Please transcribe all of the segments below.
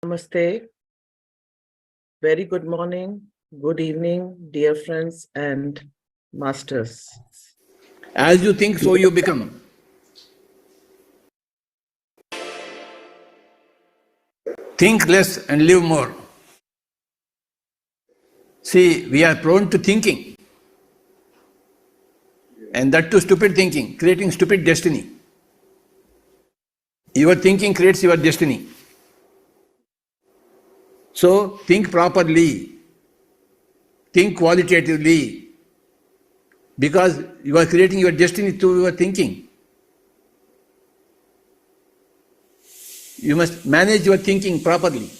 Namaste. Very good morning, good evening, dear friends and masters. As you think, so you become. Think less and live more. See, we are prone to thinking, and that too stupid thinking, creating stupid destiny. Your thinking creates your destiny. So, think properly, think qualitatively, because you are creating your destiny through your thinking. You must manage your thinking properly.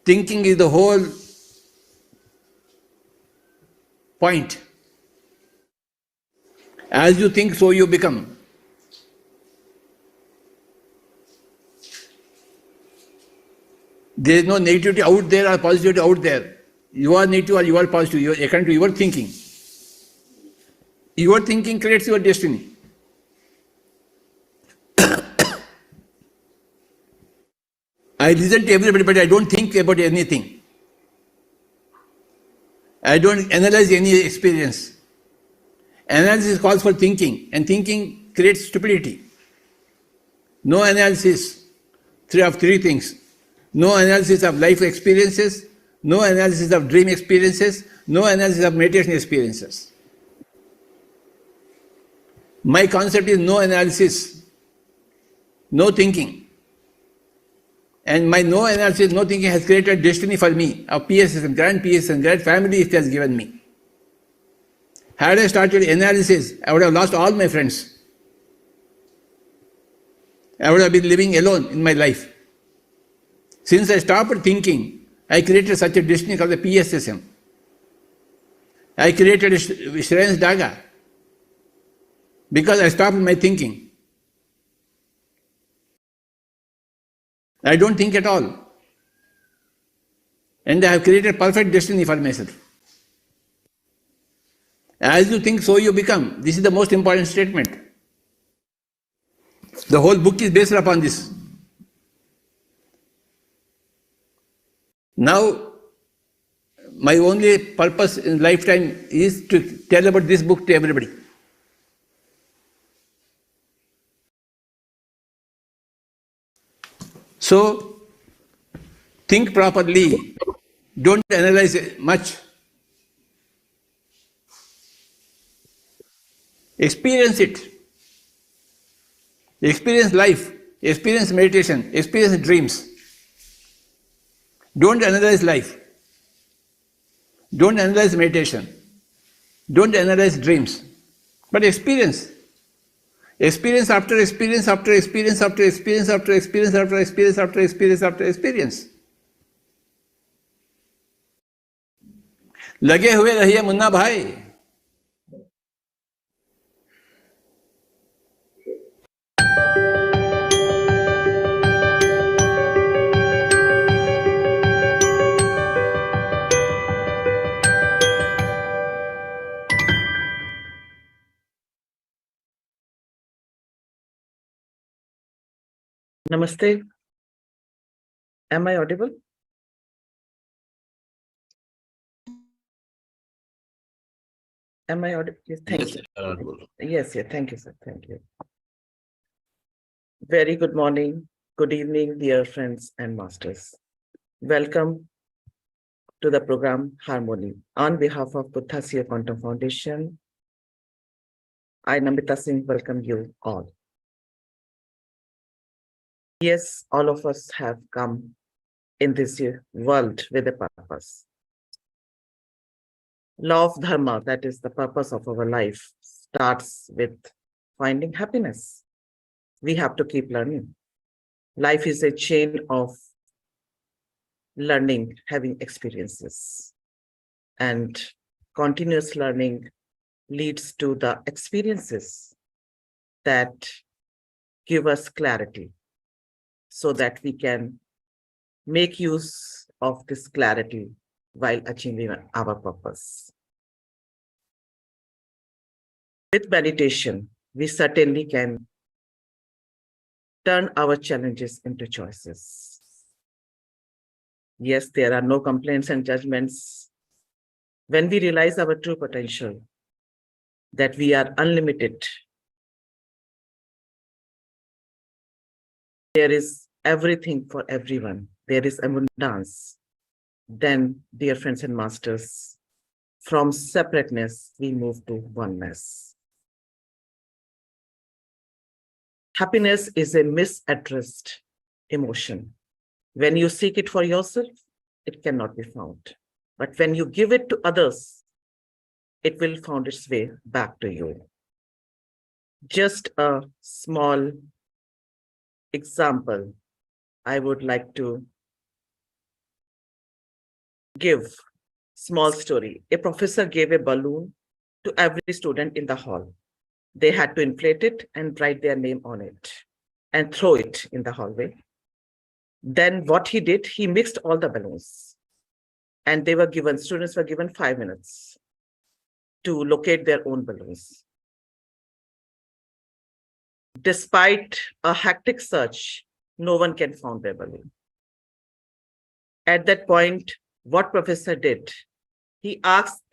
Thinking is the whole point. As you think, so you become. There is no negativity out there or positivity out there. You are negative or you are positive, according to your thinking. Your thinking creates your destiny. I listen to everybody, but I don't think about anything. I don't analyze any experience. Analysis calls for thinking, and thinking creates stupidity. No analysis of three things. No analysis of life experiences, no analysis of dream experiences, no analysis of meditation experiences. My concept is no analysis, no thinking. And my no analysis, no thinking has created destiny for me, of PSSM, grand PSSM, grand family it has given me. Had I started analysis, I would have lost all my friends. I would have been living alone in my life. Since I stopped thinking, I created such a destiny called the PSSM. I created Dhyana Jagath because I stopped my thinking. I don't think at all. And I have created perfect destiny for myself. As you think, so you become. This is the most important statement. The whole book is based upon this. Now, my only purpose in lifetime is to tell about this book to everybody. So, think properly. Don't analyze much. Experience it. Experience life. Experience meditation. Experience dreams. Don't analyze life. Don't analyze meditation. Don't analyze dreams. But experience. Experience after experience after experience after experience after experience after experience after experience after experience. लगे हुए रहिए मुन्ना भाई. Namaste. Am I audible? Am I audible? Yes, thank you. Audible. Yes, thank you, sir. Thank you. Very good morning, good evening, dear friends and masters. Welcome to the program Harmony. On behalf of Buddhasiya Quantum Foundation, I, Namita Singh, welcome you all. Yes, all of us have come in this world with a purpose. Law of Dharma, that is the purpose of our life, starts with finding happiness. We have to keep learning. Life is a chain of learning, having experiences. And continuous learning leads to the experiences that give us clarity so that we can make use of this clarity while achieving our purpose. With meditation, we certainly can turn our challenges into choices. Yes, there are no complaints and judgments. When we realize our true potential, that we are unlimited, there is everything for everyone, there is abundance, then, dear friends and masters, from separateness, we move to oneness. Happiness is a misaddressed emotion. When you seek it for yourself, it cannot be found. But when you give it to others, it will find its way back to you. Just a small example I would like to give. Small story. A professor gave a balloon to every student in the hall. They had to inflate it and write their name on it and throw it in the hallway. Then what he did, he mixed all the balloons, and students were given 5 minutes to locate their own balloons. Despite a hectic search, no one can find their balloon. At that point, what professor did, he asked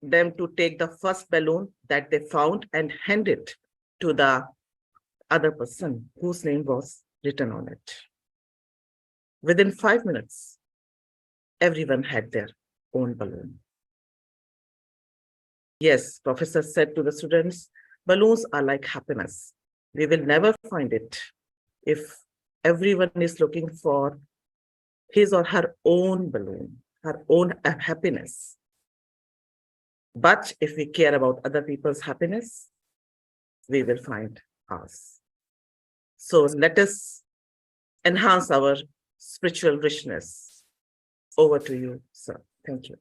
them to take the first balloon that they found and hand it to the other person whose name was written on it. Within 5 minutes, everyone had their own balloon. Yes, professor said to the students, balloons are like happiness. We will never find it if everyone is looking for his or her own balloon, her own happiness. But if we care about other people's happiness, we will find ours. So let us enhance our spiritual richness. Over to you, sir. Thank you.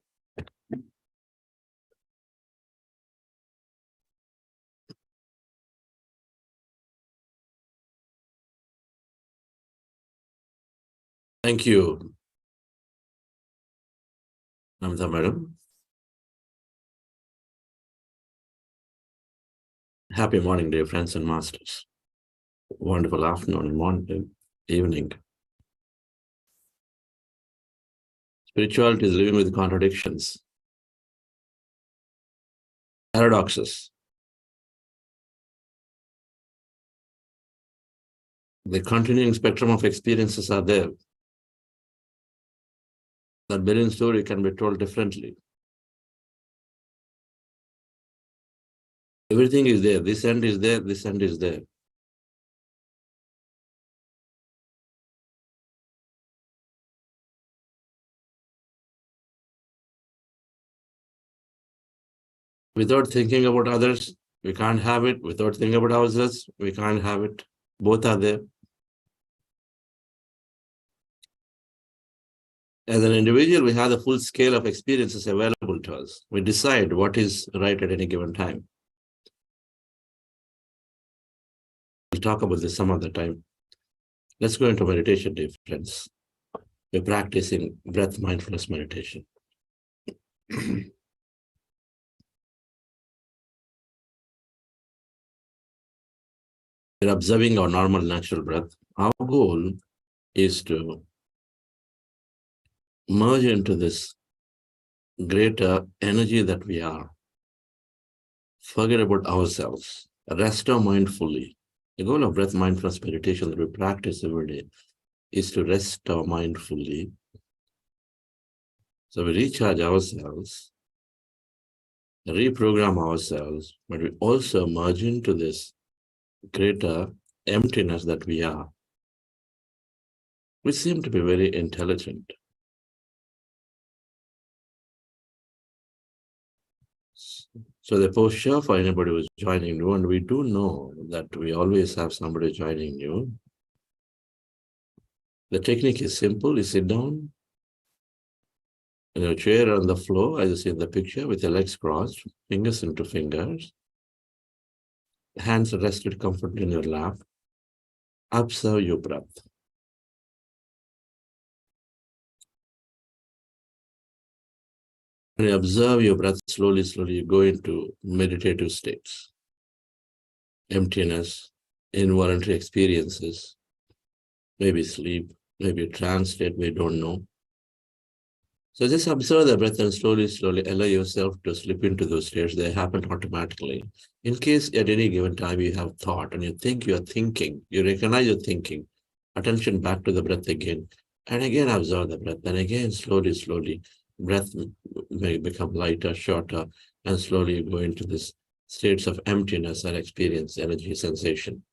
Thank you, Namita Madam. Happy morning, dear friends and masters. Wonderful afternoon, morning, evening. Spirituality is living with contradictions, paradoxes. The continuing spectrum of experiences are there. That balloon story can be told differently. Everything is there. This end is there, this end is there. Without thinking about others, we can't have it. Without thinking about ourselves, we can't have it. Both are there. As an individual, we have the full scale of experiences available to us. We decide what is right at any given time. We'll talk about this some other time. Let's go into meditation, dear friends. We're practicing breath mindfulness meditation. We're observing our normal natural breath. Our goal is to merge into this greater energy that we are. Forget about ourselves. Rest our mind fully. The goal of breath mindfulness meditation that we practice every day is to rest our mind fully. So we recharge ourselves, reprogram ourselves, but we also merge into this greater emptiness that we are. We seem to be very intelligent. So the posture for anybody who's joining new, and we do know that we always have somebody joining new. The technique is simple. You sit down in a chair on the floor, as you see in the picture, with your legs crossed, fingers into fingers, hands rested comfortably in your lap. Observe your breath. When you observe your breath slowly, you go into meditative states. Emptiness, involuntary experiences, maybe sleep, maybe trance state, we don't know. So just observe the breath and slowly allow yourself to slip into those states. They happen automatically. In case at any given time you have thought and you think you are thinking, you recognize your thinking, attention back to the breath again, and again observe the breath, and again slowly, breath may become lighter, shorter, and slowly you go into this states of emptiness and experience energy sensation.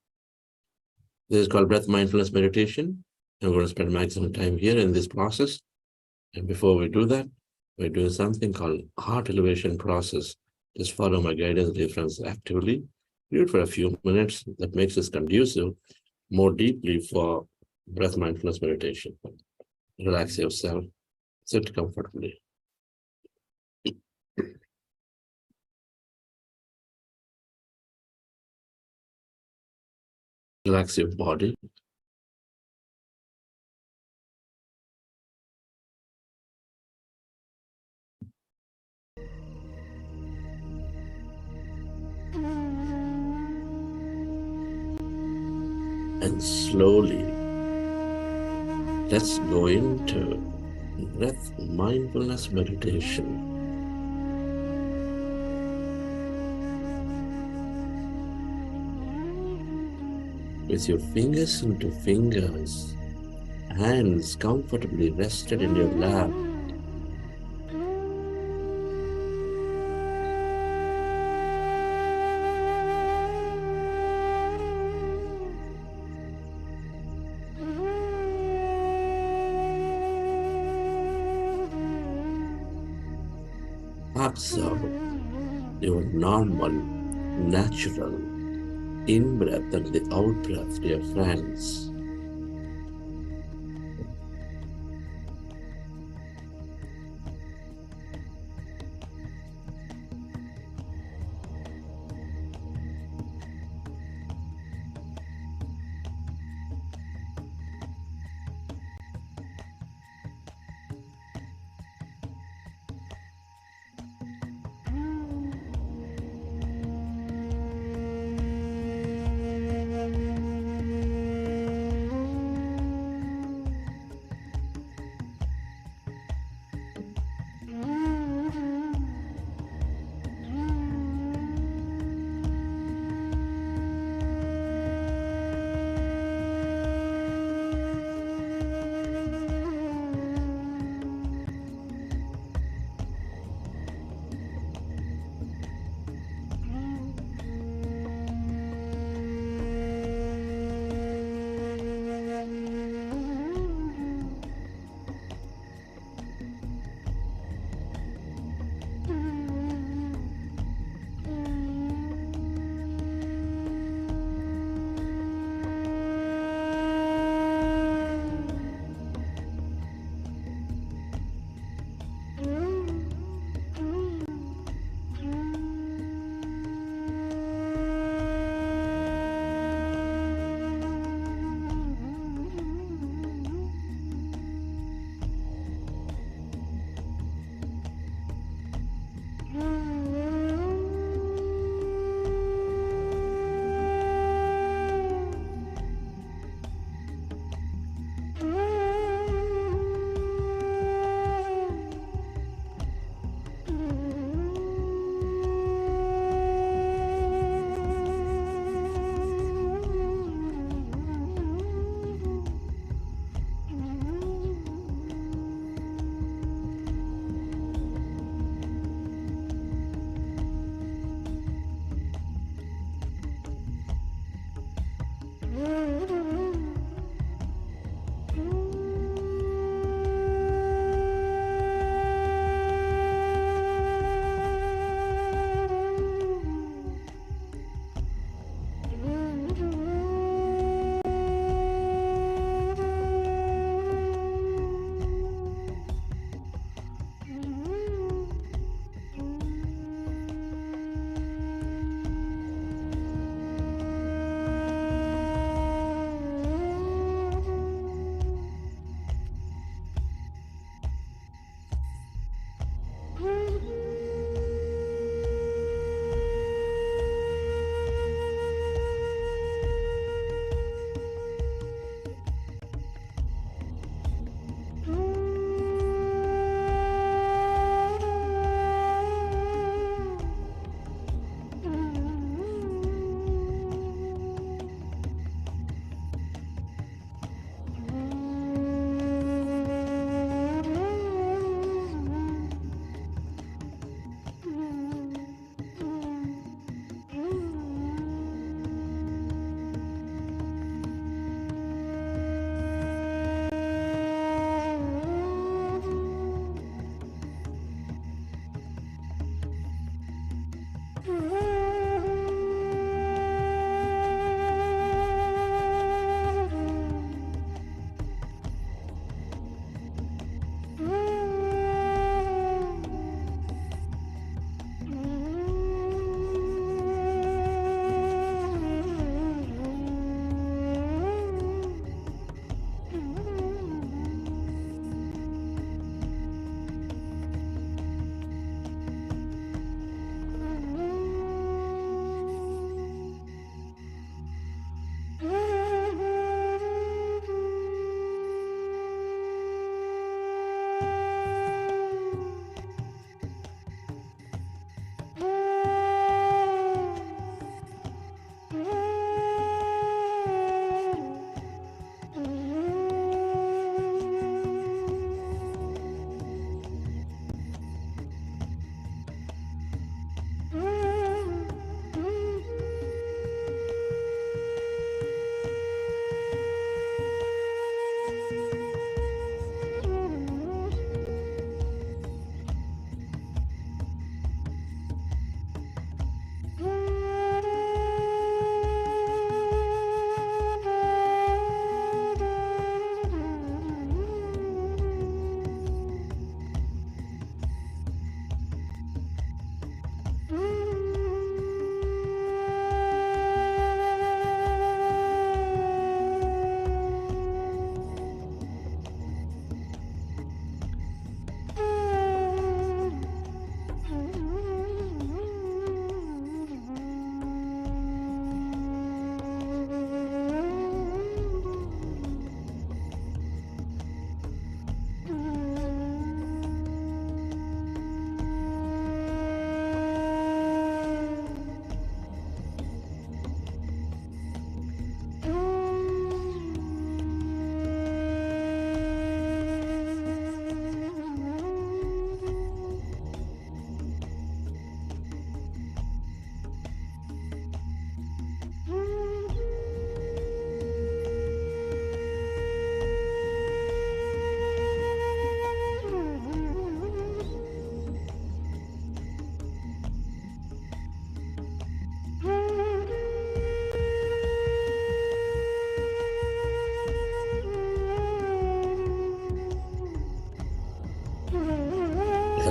This is called breath mindfulness meditation. I'm going to spend maximum time here in this process. And before we do that, we're doing something called heart elevation process. Just follow my guidance reference actively. Do it for a few minutes. That makes us conducive more deeply for breath mindfulness meditation. Relax yourself. Sit comfortably. Relax your body. And slowly, let's go into breath mindfulness meditation. With your fingers into fingers, hands comfortably rested in your lap. Observe your normal, natural in-breath and the out-breath, dear friends.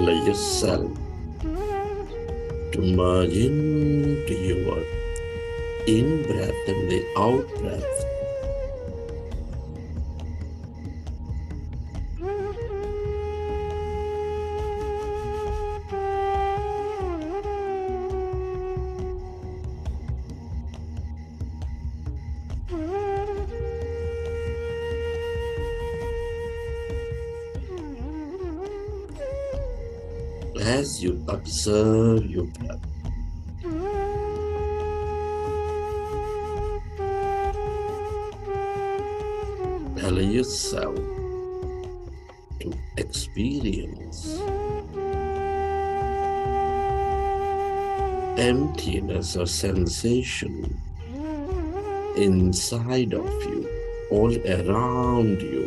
Allow yourself to merge into your in-breath and the out-breath. As you observe your breath, allow yourself to experience emptiness or sensation inside of you, all around you.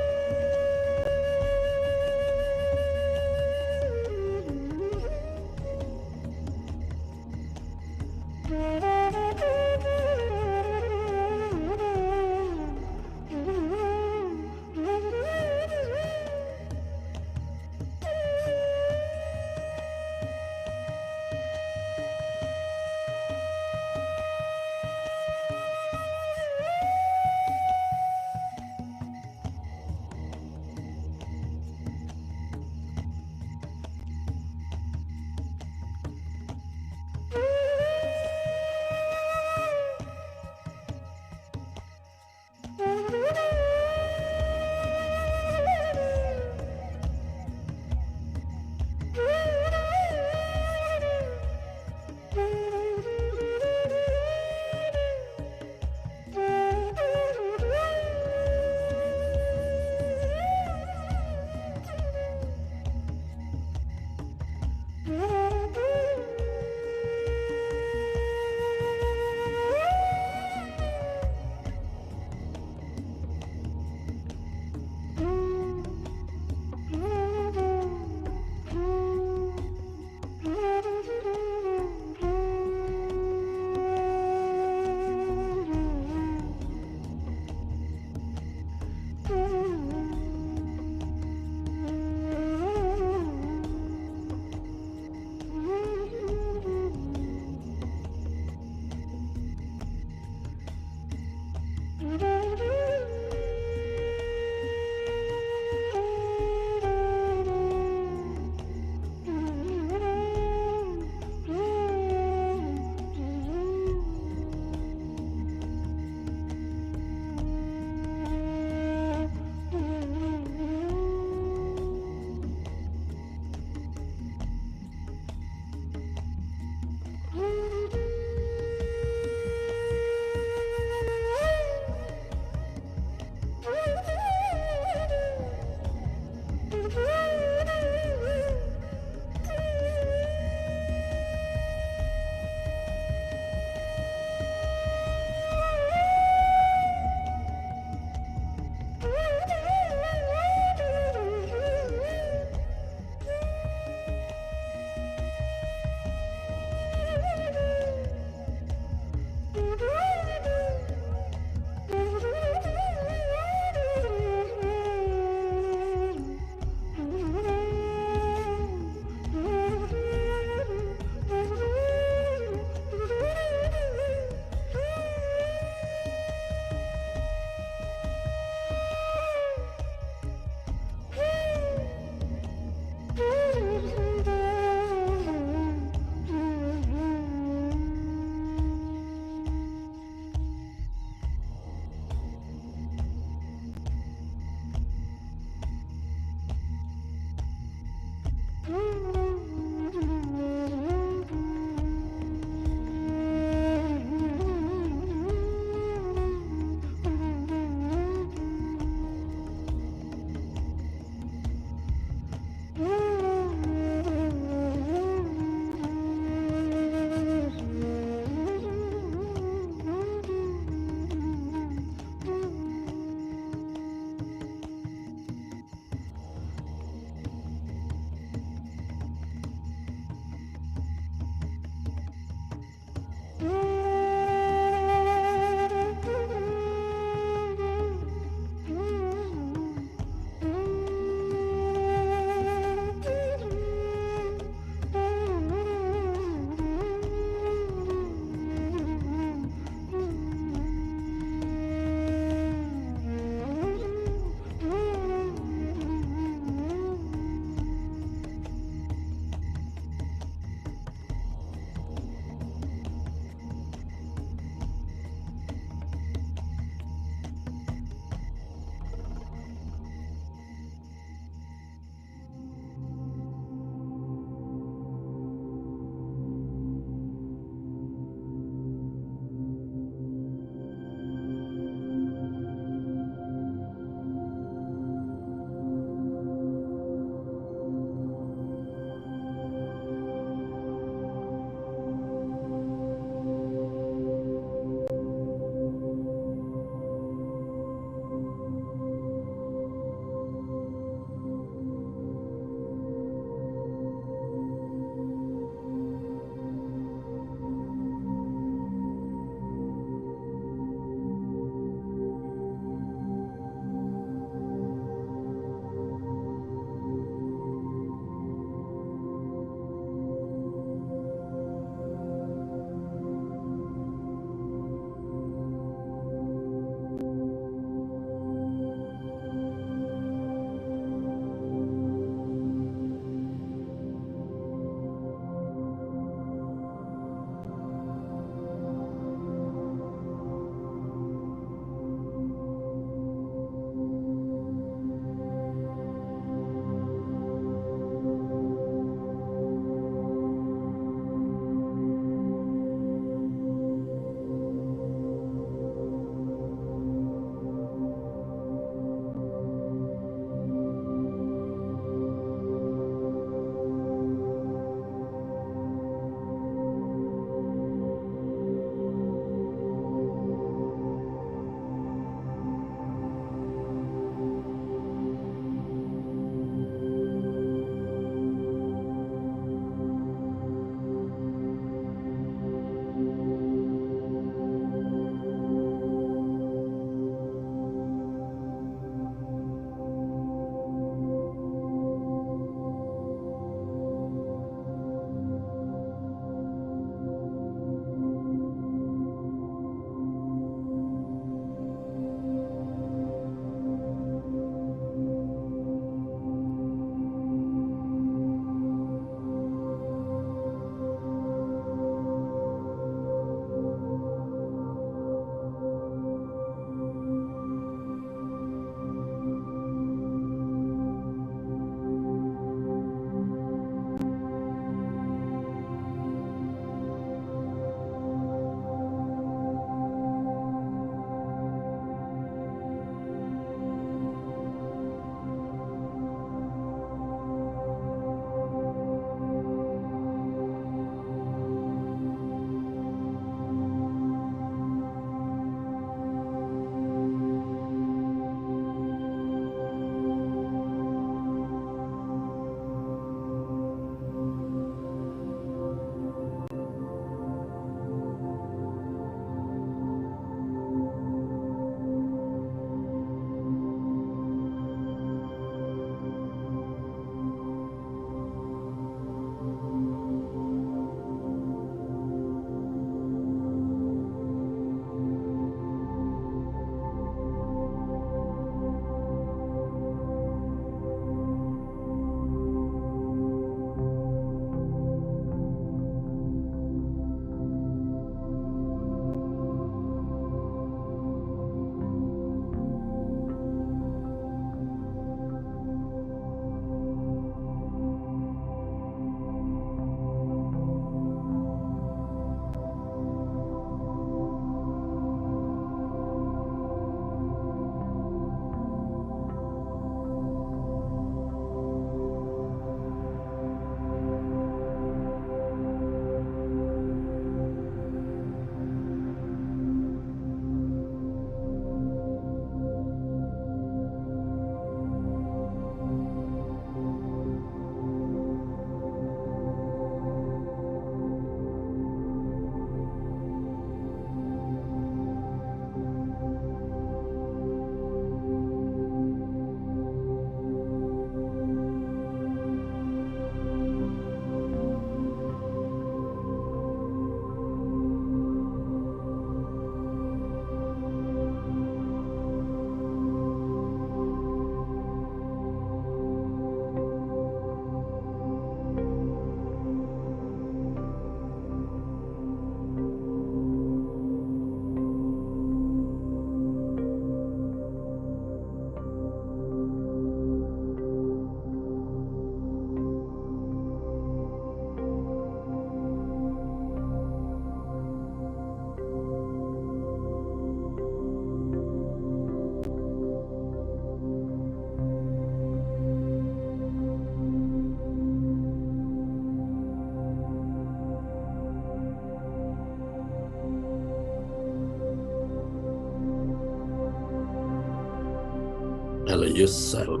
Allow yourself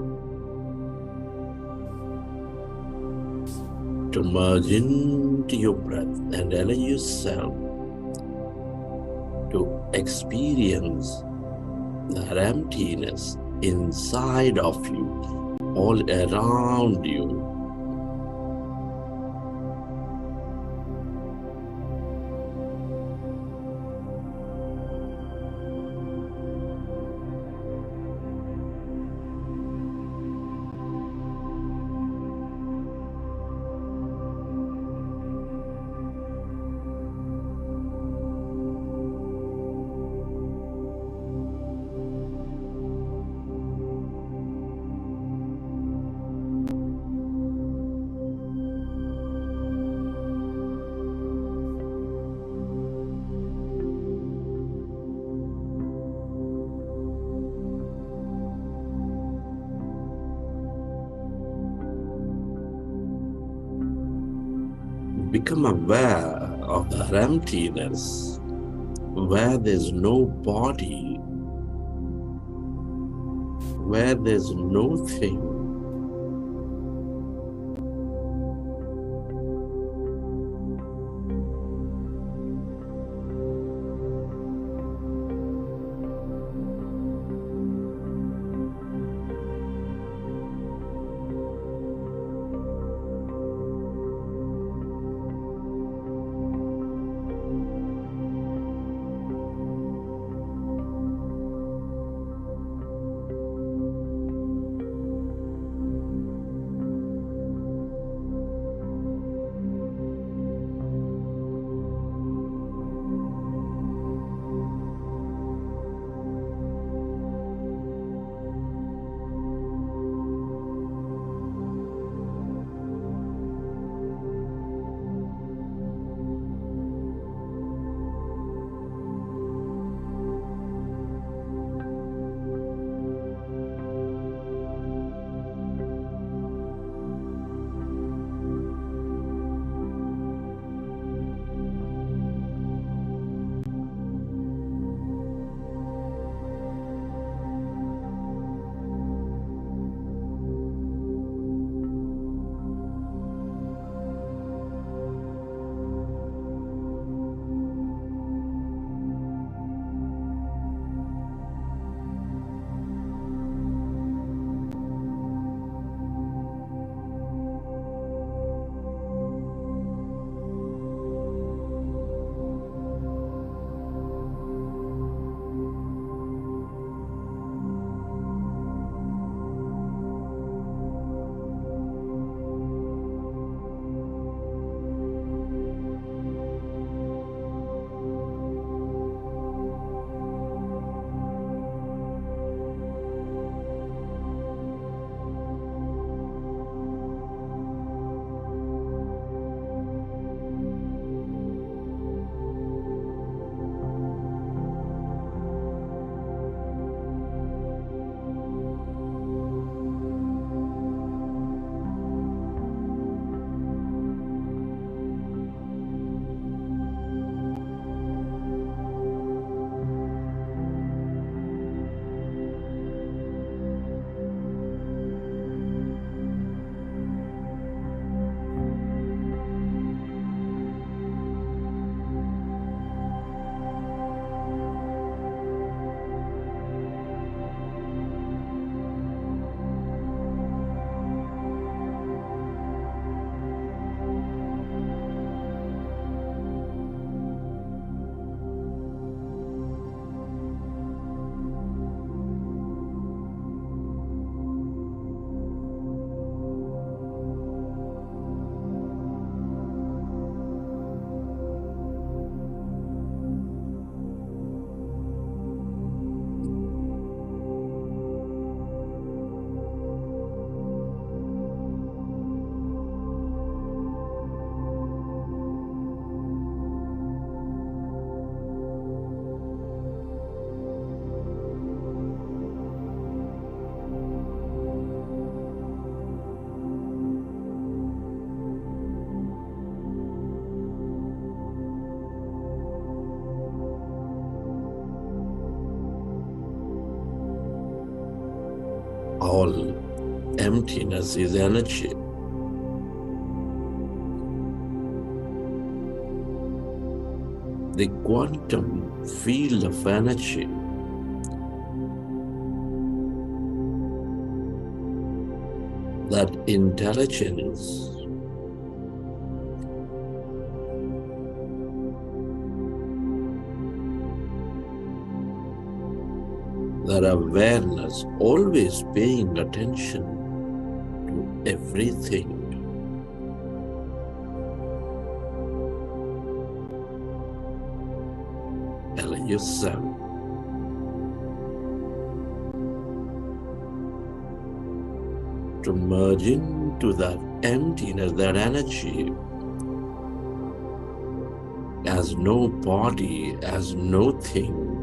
to merge into your breath and allow yourself to experience that emptiness inside of you, all around you. Become aware of that emptiness where there's no body, where there's no thing. all emptiness is energy. The quantum field of energy that intelligence that awareness always paying attention to everything. Allow yourself to merge into that emptiness, that energy, as no body, as no thing.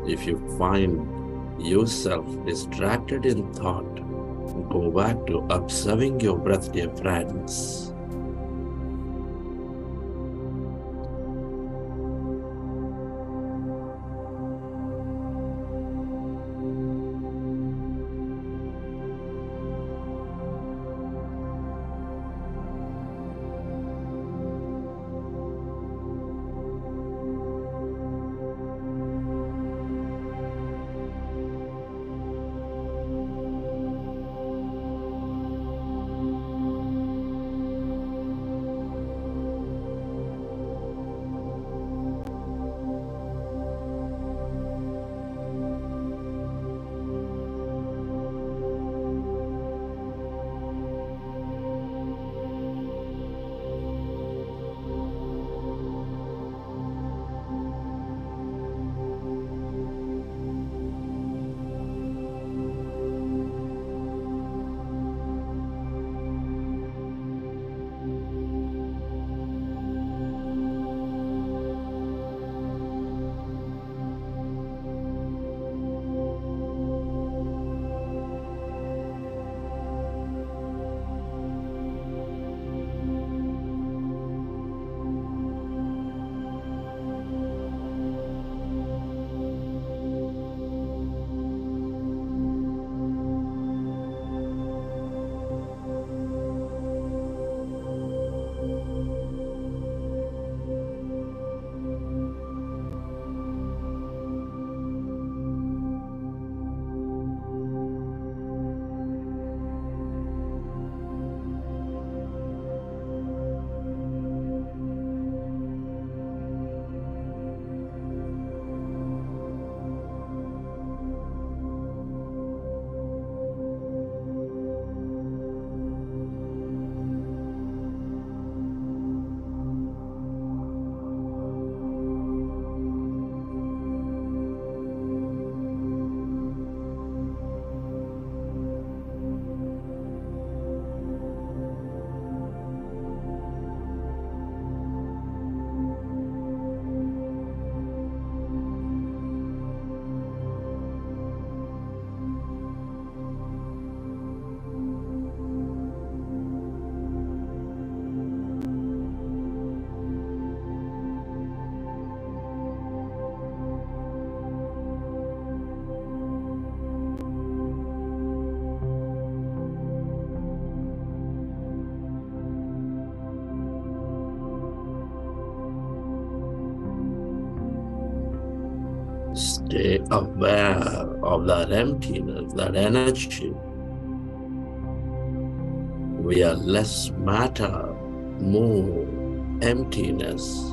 If you find yourself distracted in thought, go back to observing your breath, dear friends. Stay aware of that emptiness, that energy. We are less matter, more emptiness.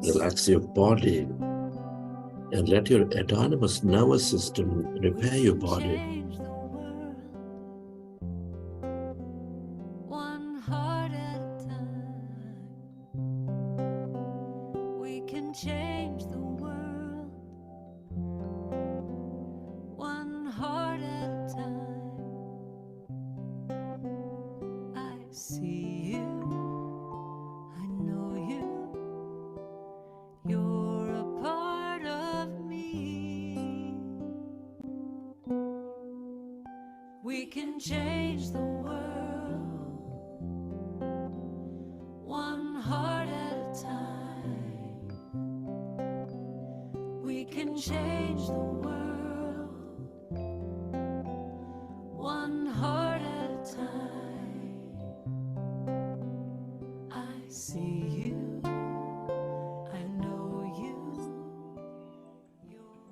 Relax your body and let your autonomous nervous system repair your body. One heart at a time. We can change the world. One heart at a time. I see you. I know you. You're a part of me. We can change the world. One heart at a time. We can change the world. One heart at a time. I see you. I know you. You're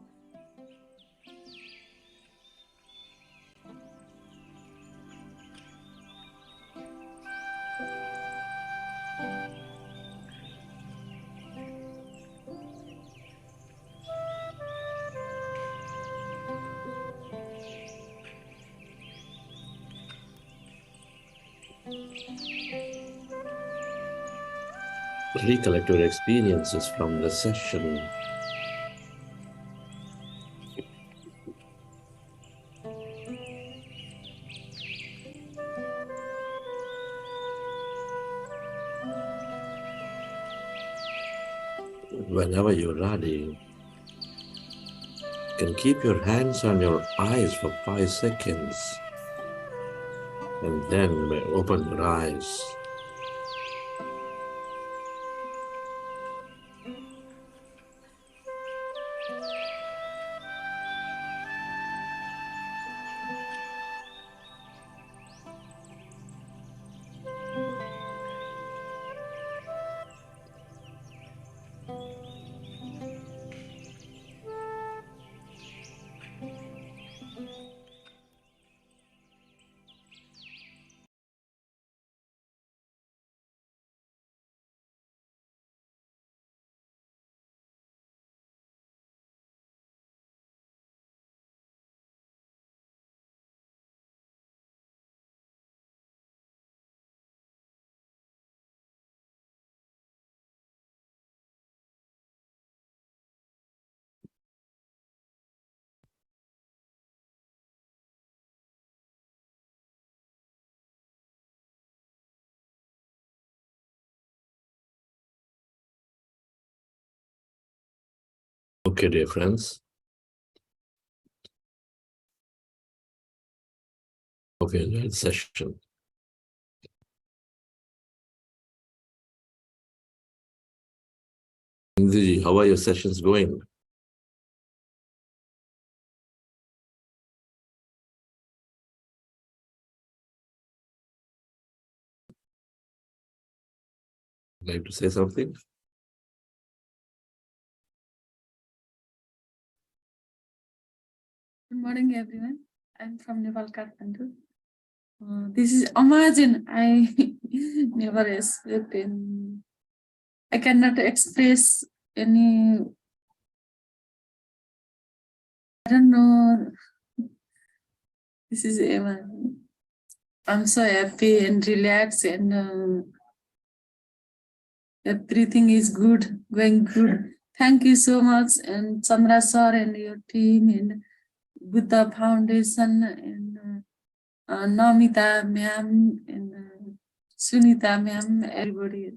Recollect your experiences from the session. Whenever you're ready, you can keep your hands on your eyes for 5 seconds and then you may open your eyes. Okay, dear friends. Hope you enjoyed the session. Indiji, how are your sessions going? Like to say something? Good morning, everyone. I'm from Nepal, Kathmandu. This is amazing. I never expect any. I cannot express any. I don't know. This is amazing. I'm so happy and relaxed, and everything is good, going good. Thank you so much, and Chandra sir and your team, and Buddha Foundation, and Namita ma'am, and Sunita ma'am, everybody.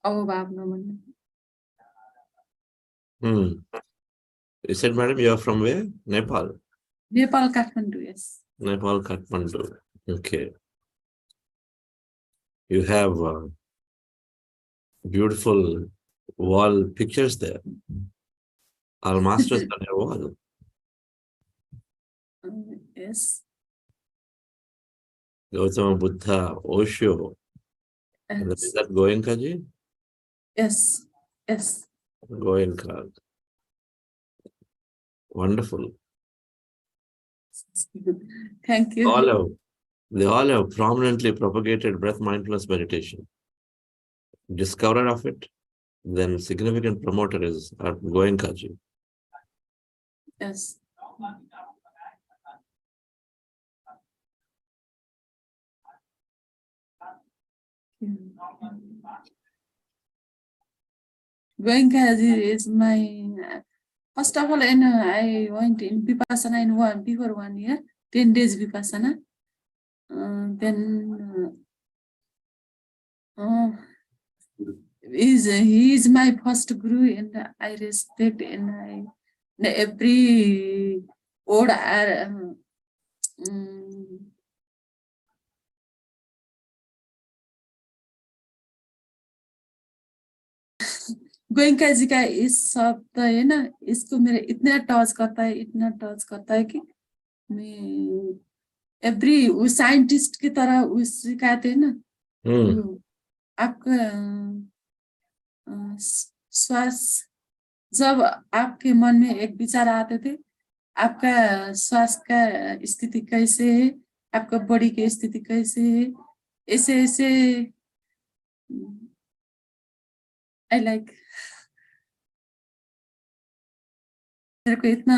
Oh, Bhavna. You said, madam, you are from where? Nepal. Nepal, Kathmandu, yes. Nepal, Kathmandu. Okay. You have beautiful wall pictures there. Our masters on your wall. Yes. Gautama Buddha, Osho. And is that Goenkaji? Yes. Yes. Goenka. Wonderful. Thank you. They all have prominently propagated breath mindfulness meditation. discoverer of it, then significant promoter is our Goenka ji. Yes. Goenka is my first of all, and I went in Vipassana in before 1 year, 10 days Vipassana. Then he is my first guru, and I respect and every word are Goenka जी का इस शब्द है ना, इसको मेरे इतना touch करता है कि मैं एवरी वो साइंटिस्ट की तरह वो सिखाते हैं ना, वो आपका श्वास, जब आपके मन में एक विचार आते थे, आपका श्वास का स्थिति कैसे है, आपका बॉडी की स्थिति कैसे है, ऐसे ऐसे आई लाइक, मेरे को इतना,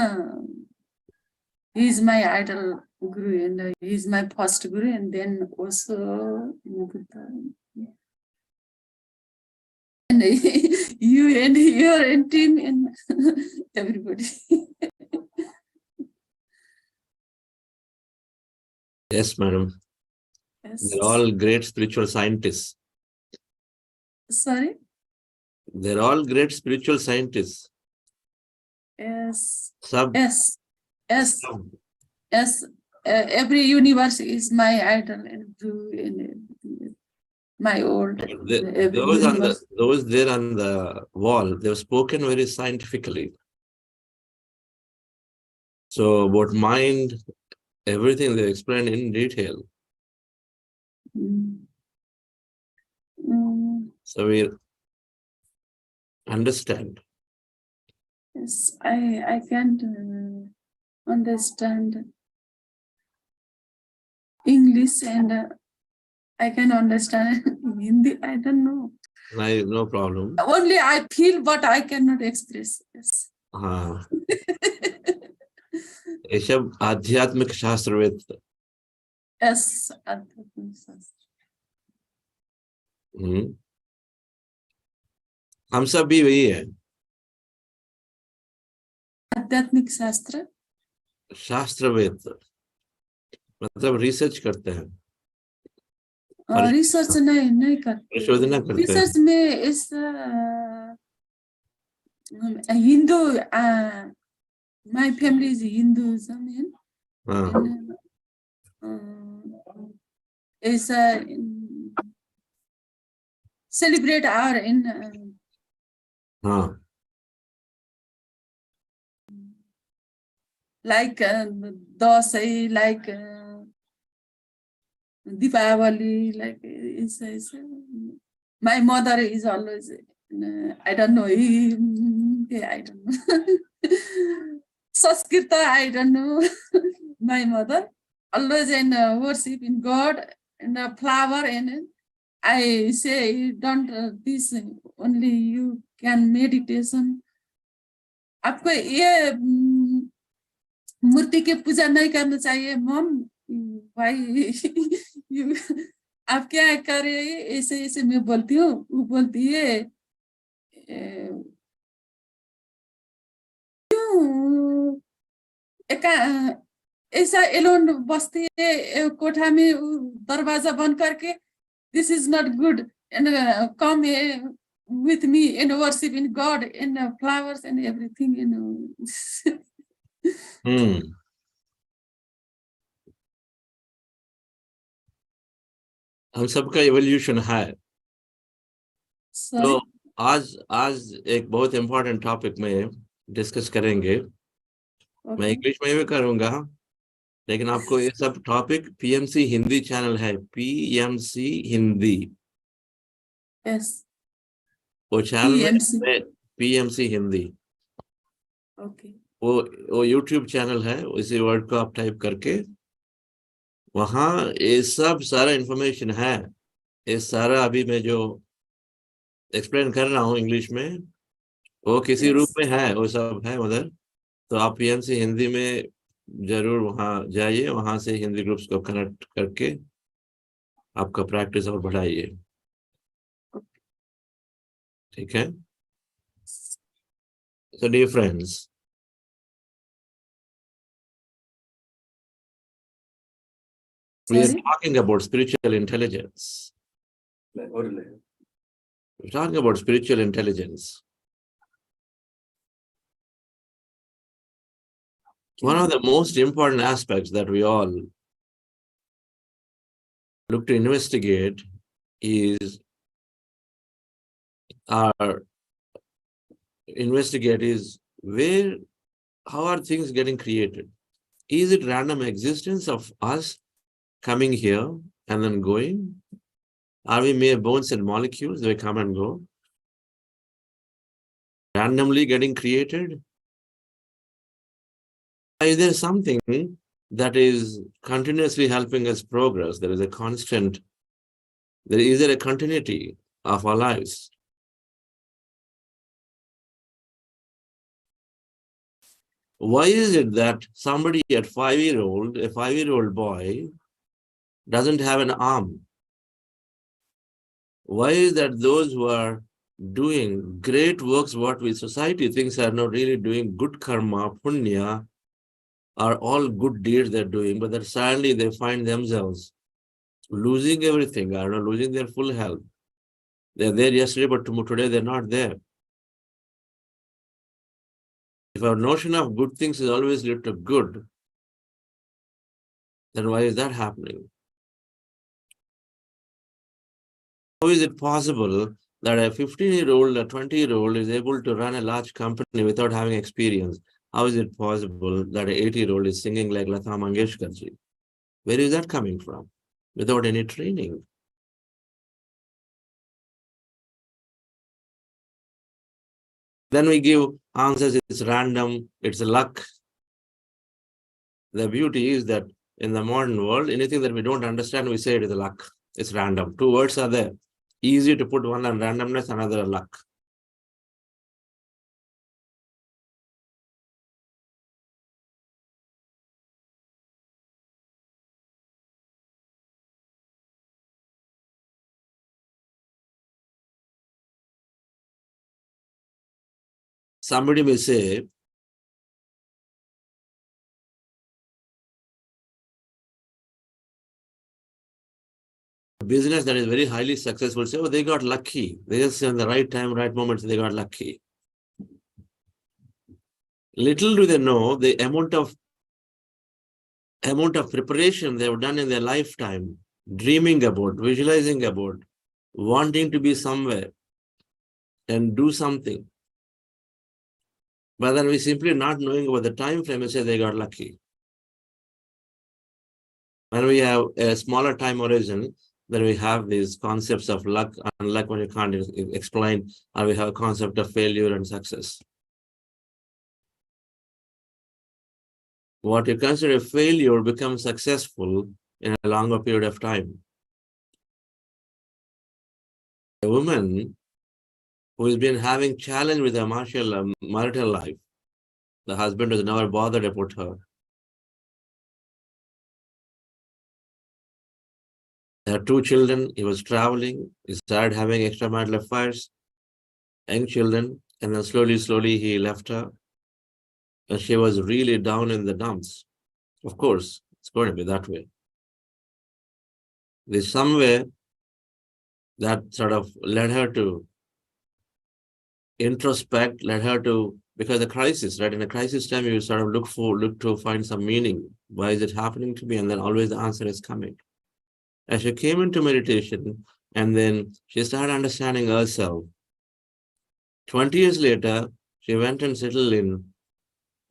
he is my idol guru and he is my first guru, and then also and you and your team and everybody. Yes, madam. Yes. They're all great spiritual scientists. Sorry? They're all great spiritual scientists. Yes. Sub. Yes. Yes. Sub. Yes. Every universe is my idol and guru and my old. Those there on the wall, they've spoken very scientifically. So about mind, everything they explained in detail. So we understand. Yes, I can't understand English and I can understand Hindi. I don't know. No problem. Only I feel, but I cannot express. Yes. ये सब आध्यात्मिक शास्त्रवेद. Yes, आध्यात्मिक शास्त्र. हम सब भी वही है. आध्यात्मिक शास्त्र. शास्त्रवेद मतलब रिसर्च करते हैं. रिसर्च नहीं करते. परिशोधना करते हैं. रिसर्च में इस Hindu, my family is Hinduism, and is celebrate our in like Dasai, like Deepavali, like is my mother is always I don't know, I don't know. Sanskrit, I don't know. My mother always in worship in God and a flower, and I say don't this only you can meditation. आपको ये मूर्ति के पूजा नहीं करना चाहिए mom, भाई you आप क्या कर रहे हैं, ऐसे ऐसे मैं बोलती हूँ, वो बोलती है ऐसा एलोन बसती है कोठा में दरवाजा बंद करके, this is not good, and come with me and worship in God and flowers and everything, you know. हम सबका एवोल्यूशन है. तो आज एक बहुत इंपॉर्टेंट टॉपिक में डिस्कस करेंगे. मैं इंग्लिश में भी करूंगा, लेकिन आपको ये सब टॉपिक पीएमसी हिंदी चैनल है, पीएमसी हिंदी. यस, वो चैनल में पीएमसी हिंदी. ओके. वो यूट्यूब चैनल है, इसी वर्ड को आप टाइप करके वहाँ ये सब सारा इंफॉर्मेशन है. ये सारा अभी मैं जो एक्सप्लेन कर रहा हूँ इंग्लिश में, वो किसी रूप में है, वो सब है उधर। तो आप पीएमसी हिंदी में जरूर वहां जाइए, वहां से हिंदी ग्रुप्स को कनेक्ट करके आपका प्रैक्टिस और बढ़ाइए, ठीक है? So dear friends, we are Sorry? talking about spiritual intelligence. We're talking about spiritual intelligence. One of the most important aspects that we all look to investigate is where, how are things getting created? Is it random existence of us coming here and then going? Are we mere bones and molecules? They come and go, randomly getting created? Is there something that is continuously helping us progress? There is a constant, is there a continuity of our lives? Why is it that somebody at 5-year-old, a 5-year-old boy, doesn't have an arm? Why is that those who are doing great works, what we society thinks are not really doing good karma, punya, are all good deeds they're doing, but then suddenly they find themselves losing everything, are not losing their full health. They're there yesterday, but today they're not there. If our notion of good things is always lead to good, then why is that happening? How is it possible that a 15-year-old, a 20-year-old is able to run a large company without having experience? How is it possible that an 80-year-old is singing like Lata Mangeshkar ji? Where is that coming from? Without any training. Then we give answers, it's random, it's luck. The beauty is that in the modern world, anything that we don't understand, we say it is luck. It's random. Two words are there. Easy to put one on randomness, another on luck. Somebody may say, a business that is very highly successful, say, oh, they got lucky. They just in the right time, right moment, they got lucky. Little do they know the amount of preparation they have done in their lifetime, dreaming about, visualizing about, wanting to be somewhere and do something. But then we simply not knowing about the time frame and say they got lucky. When we have a smaller time horizon, then we have these concepts of luck and luck when you can't explain, or we have a concept of failure and success. What you consider a failure becomes successful in a longer period of time. A woman who has been having challenge with her marital life, the husband has never bothered about her. They had 2 children, he was traveling, he started having extramarital affairs, young children, and then slowly he left her. And she was really down in the dumps. Of course, it's going to be that way. There's somewhere that sort of led her to introspect, led her to, because the crisis, right? In a crisis time, you sort of look to find some meaning. Why is it happening to me? And then always the answer is coming. As she came into meditation, and then she started understanding herself. 20 years later, she went and settled in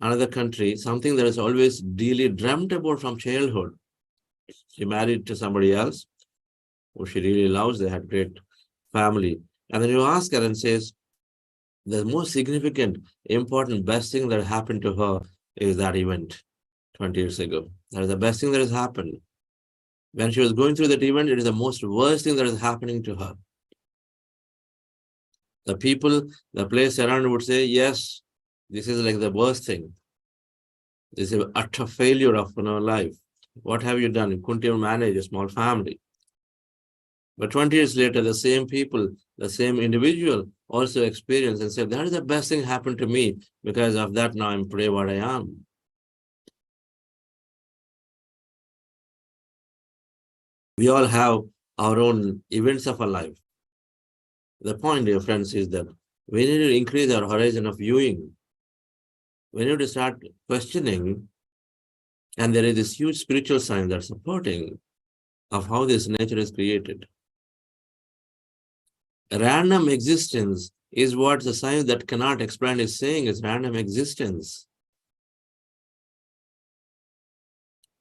another country, something that is always really dreamt about from childhood. She married to somebody else who she really loves. They had great family. And then you ask her and says, the most significant, important, best thing that happened to her is that event 20 years ago. That is the best thing that has happened. When she was going through that event, it is the most worst thing that is happening to her. The people, the place around would say, yes, this is like the worst thing. This is an utter failure of life. What have you done? You couldn't even manage a small family. But 20 years later, the same people, the same individual also experienced and said, that is the best thing happened to me. Because of that, now I'm today what I am. We all have our own events of our life. The point, dear friends, is that we need to increase our horizon of viewing. We need to start questioning, and there is this huge spiritual science that's supporting of how this nature is created. Random existence is what the science that cannot explain is saying is random existence.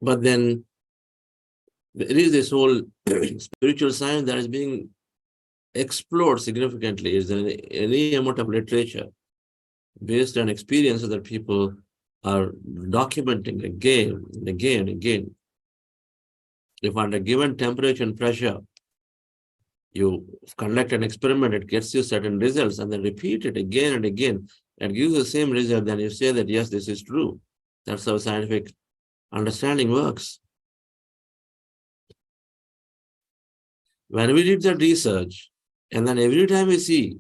But then there is this whole spiritual science that is being explored significantly. Is there any amount of literature based on experiences that people are documenting again and again and again. If under given temperature and pressure, you conduct an experiment, it gets you certain results, and then repeat it again and again, and gives the same result, then you say that, yes, this is true. That's how scientific understanding works. When we did that research, and then every time we see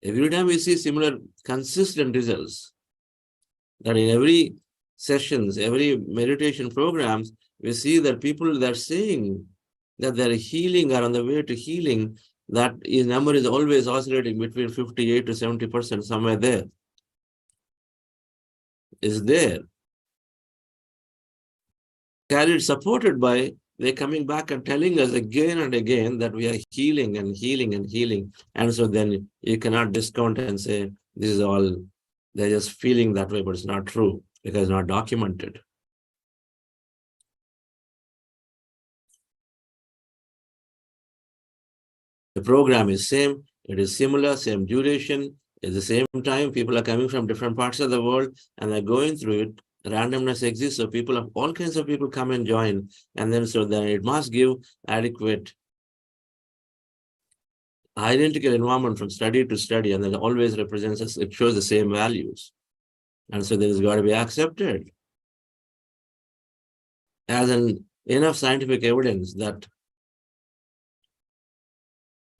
similar consistent results, that in every sessions, every meditation programs, we see that people that are saying that they're healing or on the way to healing, that number is always oscillating between 58 to 70%, somewhere there. Is there. Carried, supported by, they're coming back and telling us again and again that we are healing and healing and healing. And so then you cannot discount and say, this is all, they're just feeling that way, but it's not true because it's not documented. The program is same, it is similar, same duration, at the same time, people are coming from different parts of the world and they're going through it. Randomness exists, so people of all kinds of people come and join, and then so then it must give adequate identical environment from study to study, and then it always represents us, it shows the same values. And so there is got to be accepted as an enough scientific evidence that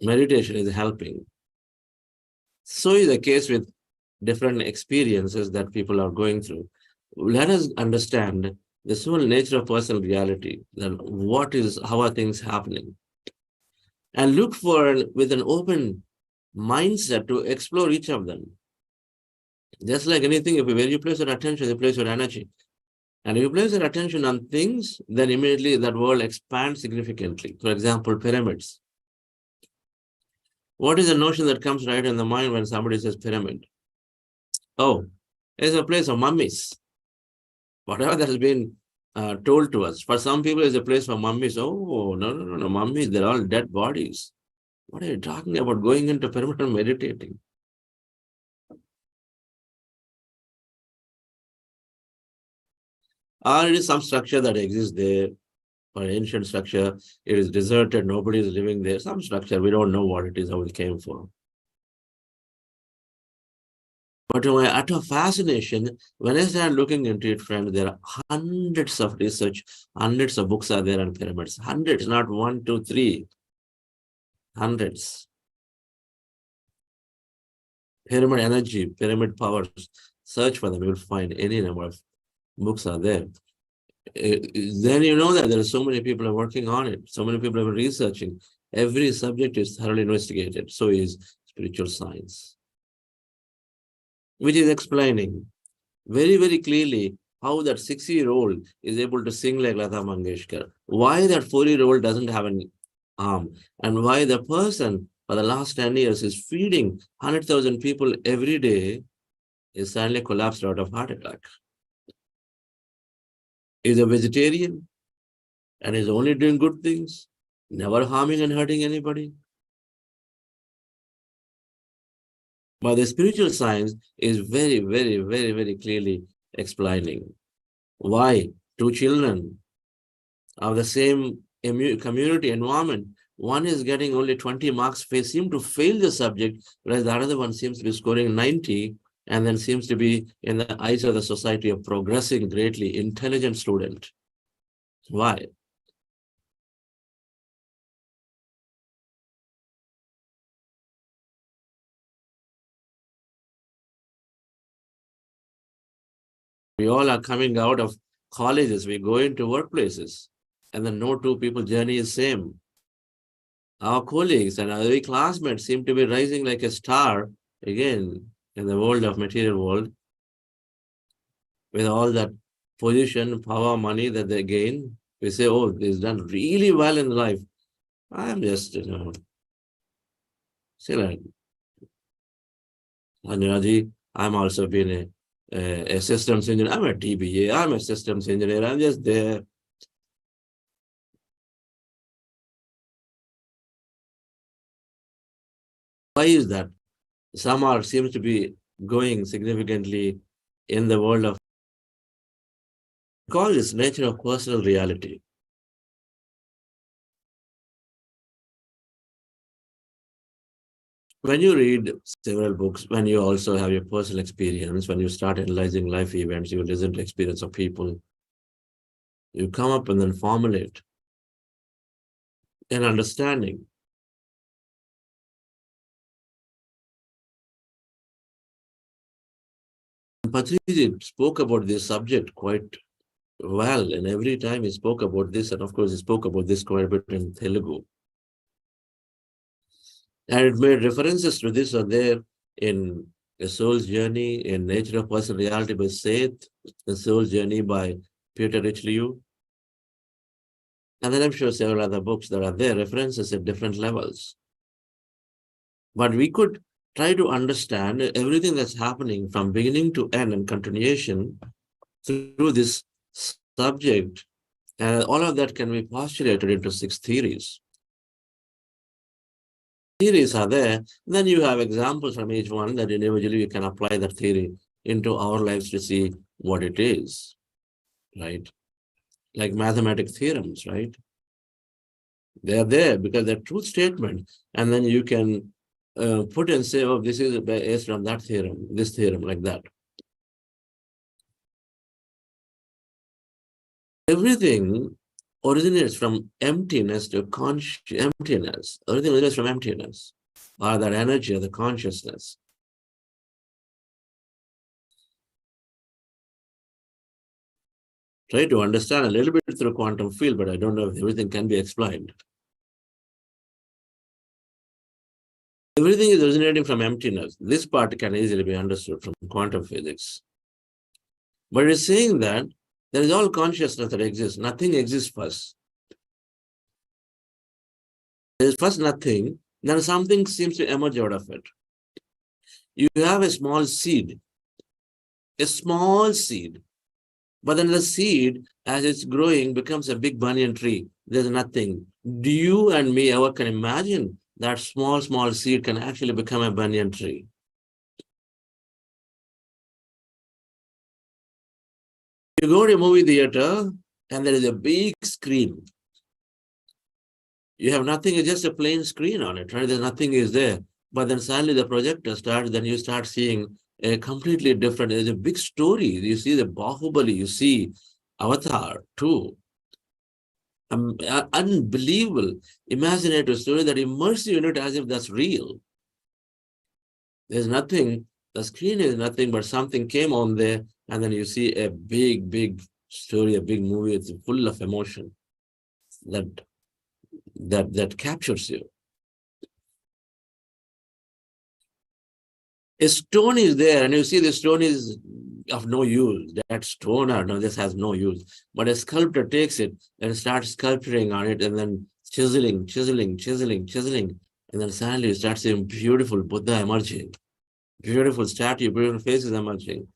meditation is helping. So is the case with different experiences that people are going through. Let us understand this whole nature of personal reality, then how are things happening? And look for, with an open mindset, to explore each of them. Just like anything, where you place your attention, you place your energy. And if you place your attention on things, then immediately that world expands significantly. For example, pyramids. What is the notion that comes right in the mind when somebody says pyramid? Oh, it's a place of mummies. Whatever that has been told to us. For some people, it's a place for mummies. Oh, no, mummies, they're all dead bodies. What are you talking about going into pyramid and meditating? Or it is some structure that exists there, or ancient structure, it is deserted, nobody is living there, some structure, we don't know what it is, how it came from. But to my utter fascination, when I started looking into it, friends, there are hundreds of research, hundreds of books are there on pyramids, hundreds, not 1, 2, 3, hundreds. Pyramid energy, pyramid powers, search for them, you will find any number of books are there. Then you know that there are so many people are working on it, so many people are researching. Every subject is thoroughly investigated, so is spiritual science, which is explaining very, very clearly how that 6-year-old is able to sing like Lata Mangeshkar, why that 4-year-old doesn't have an arm, and why the person for the last 10 years is feeding 100,000 people every day is suddenly collapsed out of heart attack. Is a vegetarian and is only doing good things, never harming and hurting anybody. But the spiritual science is very, very, very, very clearly explaining why 2 children of the same community environment one is getting only 20 marks, they seem to fail the subject, whereas the other one seems to be scoring 90 and then seems to be, in the eyes of the society, a progressing, greatly intelligent student. Why? We all are coming out of colleges, we go into workplaces, and then no two people journey is same. Our colleagues and our classmates seem to be rising like a star again in the world of material world, with all that position, power, money that they gain. We say, oh, he's done really well in life. I'm just, say like, Anuraji, I'm also been a systems engineer. I'm a DBA, I'm a systems engineer. I'm just there. Why is that? Some seems to be going significantly in the world of, because it's nature of personal reality. When you read several books, when you also have your personal experience, when you start analyzing life events, you listen to experience of people, you come up and then formulate an understanding. Patriji spoke about this subject quite well, and every time he spoke about this, and of course he spoke about this quite a bit in Telugu. And it made references to this are there in A Soul's Journey, in Nature of Personal Reality by Seth, The Soul's Journey by Peter Richelieu. And then I'm sure several other books that are there, references at different levels. But we could try to understand everything that's happening from beginning to end and continuation through this subject. And all of that can be postulated into 6 theories. Theories are there, then you have examples from each one that individually you can apply that theory into our lives to see what it is, right? Like mathematic theorems, right? They are there because they're truth statement, and then you can put and say, oh, this is based on that theorem, this theorem, like that. Everything originates from emptiness to emptiness. Everything originates from emptiness, or that energy of the consciousness. Try to understand a little bit through quantum field, but I don't know if everything can be explained. Everything is originating from emptiness. This part can easily be understood from quantum physics. But it's saying that there is all consciousness that exists. Nothing exists first. There is first nothing, then something seems to emerge out of it. You have a small seed, but then the seed, as it's growing, becomes a big banyan tree. There's nothing. Do you and me ever can imagine that small seed can actually become a banyan tree? You go to a movie theater and there is a big screen. You have nothing, it's just a plain screen on it, right? There's nothing is there. But then suddenly the projector starts, then you start seeing a completely different, there's a big story. You see the Bahubali, you see Avatar too. Unbelievable, imaginative story that immerses you in it as if that's real. There's nothing, the screen is nothing, but something came on there, and then you see a big story, a big movie. It's full of emotion that captures you. A stone is there, and you see the stone is of no use. That stone, no, this has no use. But a sculptor takes it and starts sculpturing on it, and then chiseling, and then suddenly you start seeing beautiful Buddha emerging, beautiful statue, beautiful faces emerging.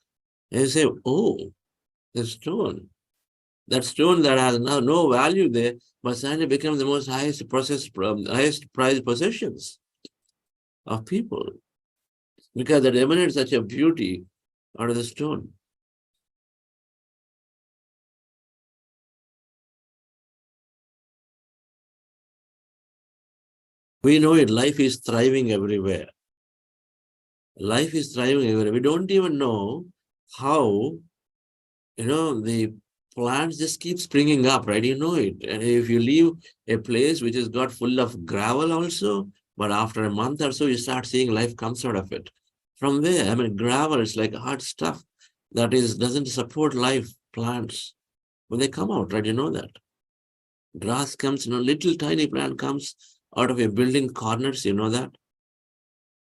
And you say, oh, the stone. That stone that has now no value there, but suddenly becomes the most highest prized possessions of people, because it emanates such a beauty out of the stone. We know it, life is thriving everywhere. Life is thriving everywhere. We don't even know how, the plants just keep springing up, right? You know it. And if you leave a place which is got full of gravel also, but after a month or so, you start seeing life comes out of it. From there, I mean, gravel is like hard stuff that doesn't support life, plants. When they come out, right? You know that. Grass comes, little tiny plant comes out of a building corners, you know that.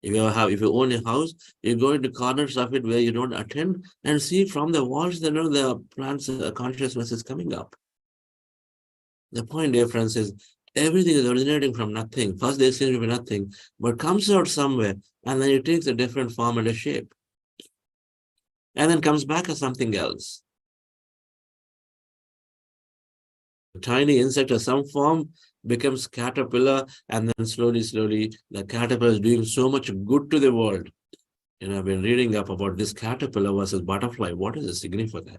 If you own a house, you go into corners of it where you don't attend and see from the walls, the plant's consciousness is coming up. The point, dear friends, is everything is originating from nothing. First, there seems to be nothing, but comes out somewhere, and then it takes a different form and a shape, and then comes back as something else. A tiny insect of some form becomes caterpillar, and then slowly, the caterpillar is doing so much good to the world. I've been reading up about this caterpillar versus butterfly. What is the significance?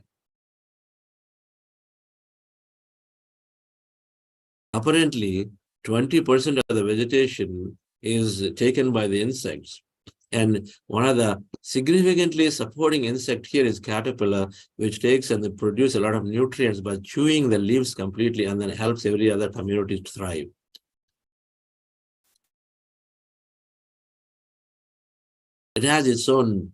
Apparently, 20% of the vegetation is taken by the insects. And one of the significantly supporting insect here is caterpillar, which takes and produce a lot of nutrients by chewing the leaves completely and then helps every other community to thrive. It has its own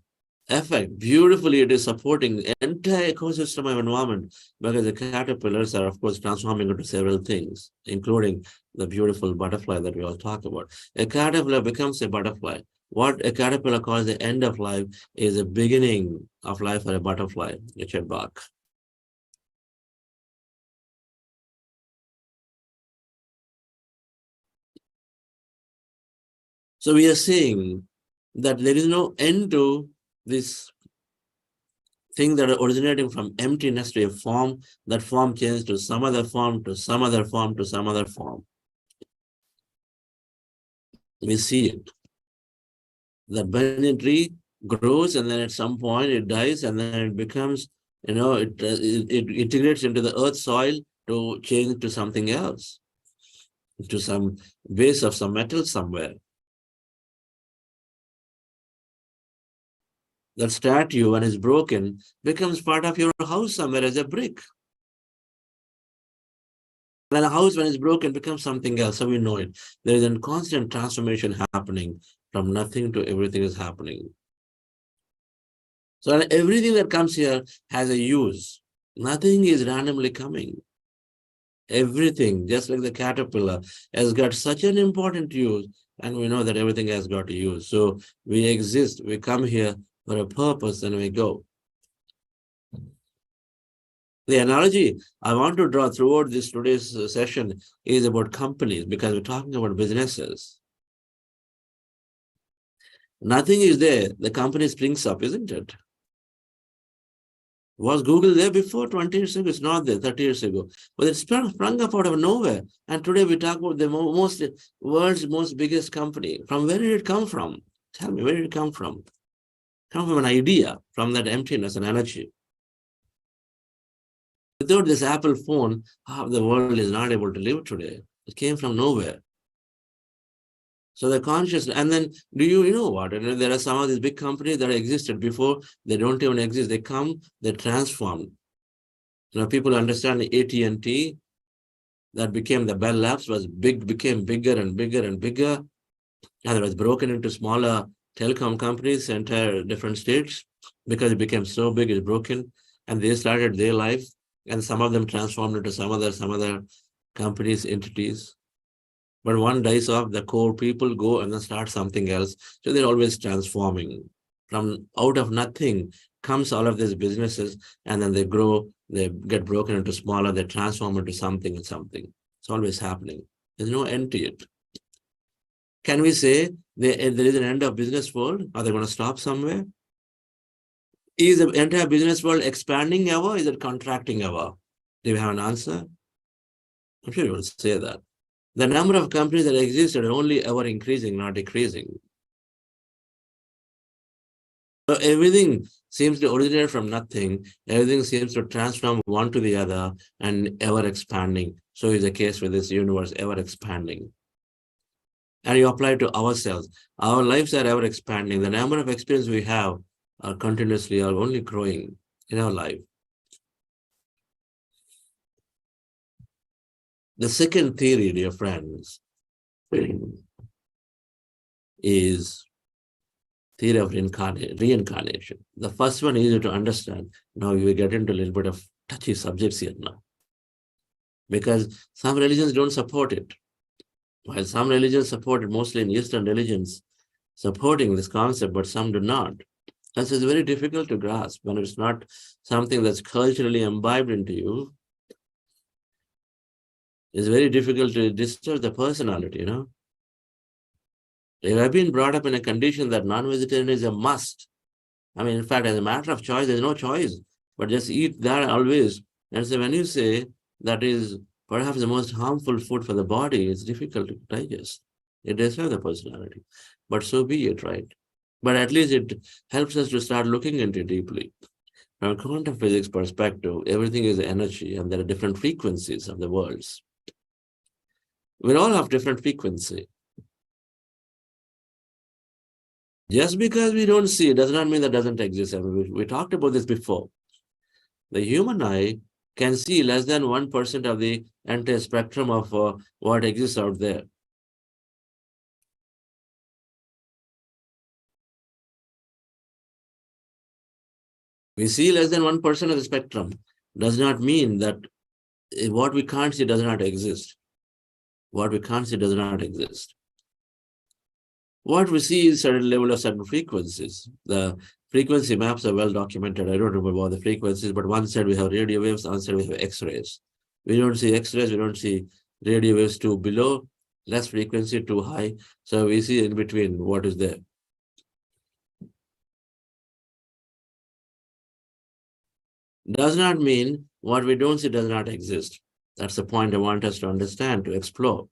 effect. Beautifully, it is supporting the entire ecosystem of environment because the caterpillars are, of course, transforming into several things, including the beautiful butterfly that we all talk about. A caterpillar becomes a butterfly. What a caterpillar calls the end of life is the beginning of life for a butterfly, Richard Bach. So we are saying that there is no end to this thing that are originating from emptiness to a form, that form changes to some other form, to some other form, to some other form. We see it. The banyan tree grows and then at some point it dies and then it becomes, it integrates into the earth soil to change to something else, to some base of some metal somewhere. That statue, when it's broken, becomes part of your house somewhere as a brick. Then a house, when it's broken, becomes something else. So we know it. There is a constant transformation happening from nothing to everything is happening. So everything that comes here has a use. Nothing is randomly coming. Everything, just like the caterpillar, has got such an important use, and we know that everything has got a use. So we exist, we come here for a purpose, and we go. The analogy I want to draw throughout this today's session is about companies, because we're talking about businesses. Nothing is there, the company springs up, isn't it? Was Google there before 20 years ago? It's not there 30 years ago. But it sprung up out of nowhere. And today we talk about the world's most biggest company. From where did it come from? Tell me, where did it come from? Come from an idea, from that emptiness and energy. Without this Apple phone, half the world is not able to live today. It came from nowhere. So the consciousness, and then you know what? And there are some of these big companies that existed before, they don't even exist. They come, they transform. People understand the AT&T that became the Bell Labs became bigger and bigger and bigger. And it was broken into smaller telecom companies, entire different states, because it became so big, it's broken. And they started their life, and some of them transformed into some other companies, entities. But one dies off, the core people go and then start something else. So they're always transforming. From out of nothing comes all of these businesses, and then they grow, they get broken into smaller, they transform into something and something. It's always happening. There's no end to it. Can we say there is an end of business world? Are they going to stop somewhere? Is the entire business world expanding ever? Or is it contracting ever? Do you have an answer? I'm sure you will say that. The number of companies that exist are only ever increasing, not decreasing. So everything seems to originate from nothing. Everything seems to transform one to the other and ever expanding. So is the case with this universe, ever expanding. and you apply it to ourselves. Our lives are ever expanding. The number of experiences we have are continuously are only growing in our life. The second theory, dear friends, is theory of reincarnation. The first one is easy to understand. Now we get into a little bit of touchy subjects here now, because some religions don't support it. While some religions support it, mostly in Eastern religions, supporting this concept, but some do not. This is very difficult to grasp when it's not something that's culturally imbibed into you. It's very difficult to disturb the personality, you know. If I've been brought up in a condition that non-vegetarian is a must, I mean, in fact, as a matter of choice, there's no choice, but just eat that always. And so when you say that is perhaps the most harmful food for the body, it's difficult to digest. It destroys the personality. But so be it, right? But at least it helps us to start looking into it deeply. From a quantum physics perspective, everything is energy, and there are different frequencies of the worlds. We all have different frequency. Just because we don't see it does not mean that doesn't exist. I mean, we talked about this before. The human eye can see less than 1% of the entire spectrum of what exists out there. We see less than 1% of the spectrum does not mean that what we can't see does not exist. What we can't see does not exist. What we see is certain level of certain frequencies. The frequency maps are well documented. I don't remember all the frequencies, but one side we have radio waves, one side we have X-rays. We don't see X-rays, we don't see radio waves too below, less frequency, too high. So we see in between what is there. Does not mean what we don't see does not exist. That's the point I want us to understand, to explore.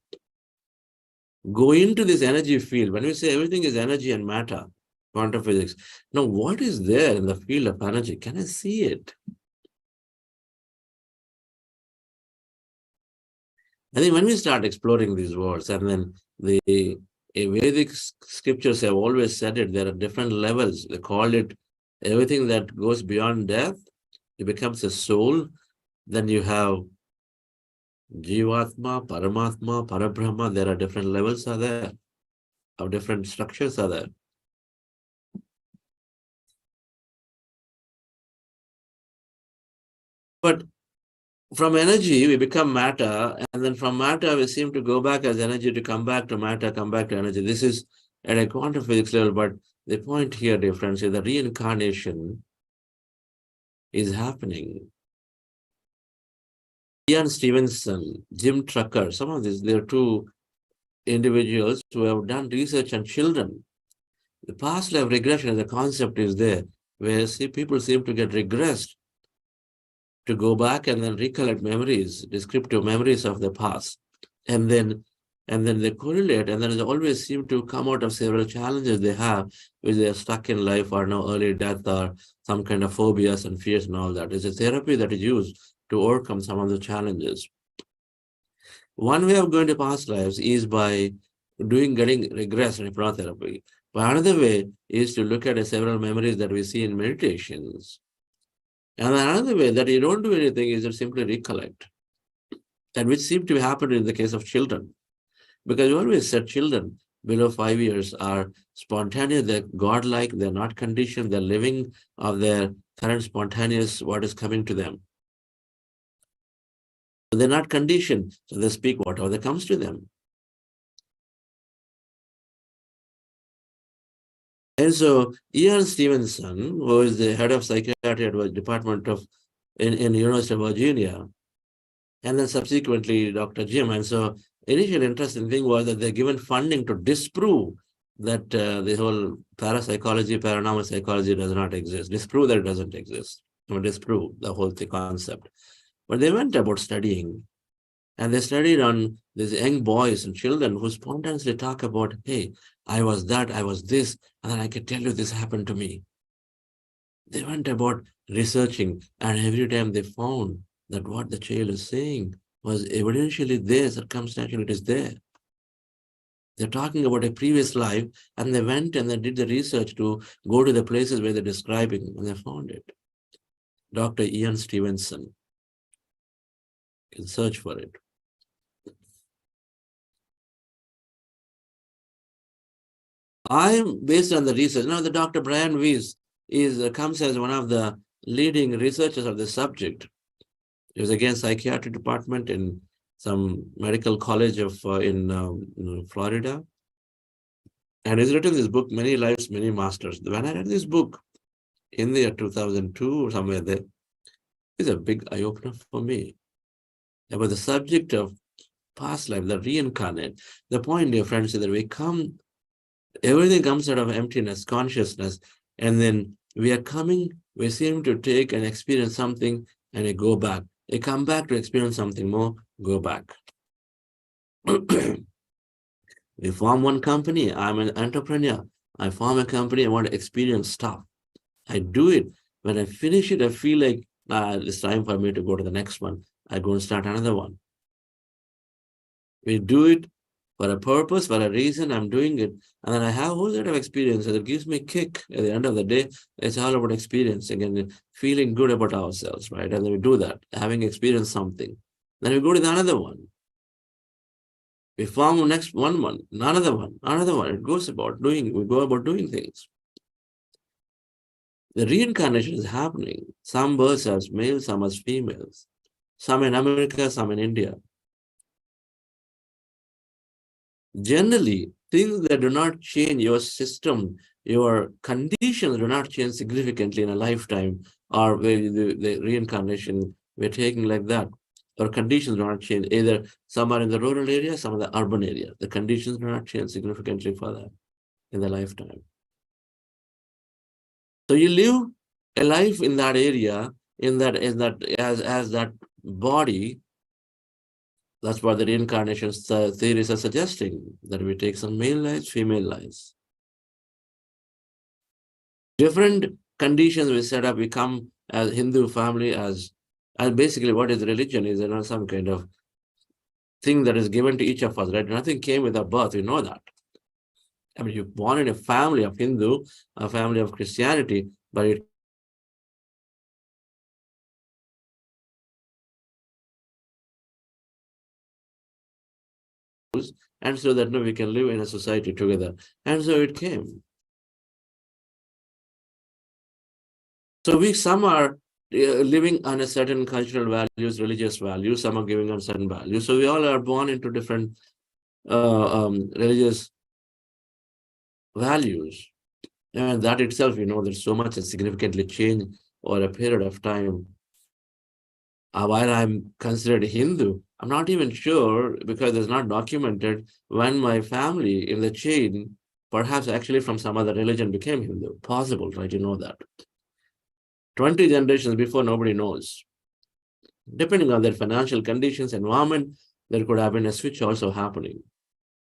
Go into this energy field. When we say everything is energy and matter, quantum physics, now what is there in the field of energy? Can I see it? I think when we start exploring these words, and then the Vedic scriptures have always said it, there are different levels. They call it everything that goes beyond death, it becomes a soul. Then you have Jivatma, Paramatma, Parabrahma. There are different levels are there, of different structures are there. But from energy, we become matter, and then from matter, we seem to go back as energy to come back to matter, come back to energy. This is at a quantum physics level, but the point here, dear friends, is that reincarnation is happening. Ian Stevenson, Jim Trucker, some of these, there are two individuals who have done research on children. The past life regression as a concept is there, where people seem to get regressed to go back and then recollect memories, descriptive memories of the past. And then they correlate, and then they always seem to come out of several challenges they have, which they are stuck in life, or no early death, or some kind of phobias and fears and all that. It's a therapy that is used to overcome some of the challenges. One way of going to past lives is by getting regress in hypnotherapy. But another way is to look at several memories that we see in meditations. And another way that you don't do anything is to simply recollect, and which seems to happen in the case of children. Because you always said children below 5 years are spontaneous, they're godlike, they're not conditioned, they're living of their current spontaneous, what is coming to them. They're not conditioned, so they speak whatever comes to them. And so Ian Stevenson, who is the head of psychiatry at the Department of in University of Virginia, and then subsequently Dr. Jim. And so initial interesting thing was that they're given funding to disprove that the whole parapsychology, paranormal psychology does not exist. Disprove that it doesn't exist. Or disprove the whole concept. But they went about studying, and they studied on these young boys and children who spontaneously talk about, hey, I was that, I was this, and then I can tell you this happened to me. They went about researching, and every time they found that what the child is saying was evidentially there, circumstantially it is there. They're talking about a previous life, and they went and they did the research to go to the places where they're describing, and they found it. Dr. Ian Stevenson. You can search for it. I'm based on the research. Now, the Dr. Brian Weiss comes as one of the leading researchers of the subject. He was again psychiatry department in some medical college in Florida. And he's written this book, Many Lives, Many Masters. When I read this book in the year 2002 or somewhere there, it's a big eye-opener for me about the subject of past life, the reincarnate. The point, dear friends, is that everything comes out of emptiness, consciousness, and then we seem to take and experience something and we go back. We come back to experience something more, go back. We form one company. I'm an entrepreneur. I form a company. I want to experience stuff. I do it. When I finish it, I feel like it's time for me to go to the next one. I go and start another one. We do it for a purpose, for a reason. I'm doing it. And then I have a whole lot of experience. It gives me a kick. At the end of the day, it's all about experiencing and feeling good about ourselves, right? And then we do that, having experienced something. Then we go to another one. We form the next one, another one. It goes about we go about doing things. The reincarnation is happening. Some births as males, some as females. Some in America, some in India. Generally, things that do not change your system, your conditions do not change significantly in a lifetime, or the reincarnation we're taking like that. Or conditions do not change. Either some are in the rural area, some in the urban area. The conditions do not change significantly for that in the lifetime. So you live a life in that area, as that body. That's what the reincarnation theories are suggesting, that we take some male lives, female lives. Different conditions we set up. We come as Hindu family, as basically what is religion is some kind of thing that is given to each of us, right? Nothing came with our birth, we know that. I mean, you're born in a family of Hindu, a family of Christianity, but it and so that we can live in a society together. And so it came. So some are living on a certain cultural values, religious values, some are giving on certain values. So we all are born into different religious values. And that itself, there's so much that significantly changed over a period of time. While I'm considered Hindu, I'm not even sure, because it's not documented, when my family in the chain, perhaps actually from some other religion, became Hindu. Possible, right? You know that. 20 generations before, nobody knows. Depending on their financial conditions, environment, there could have been a switch also happening.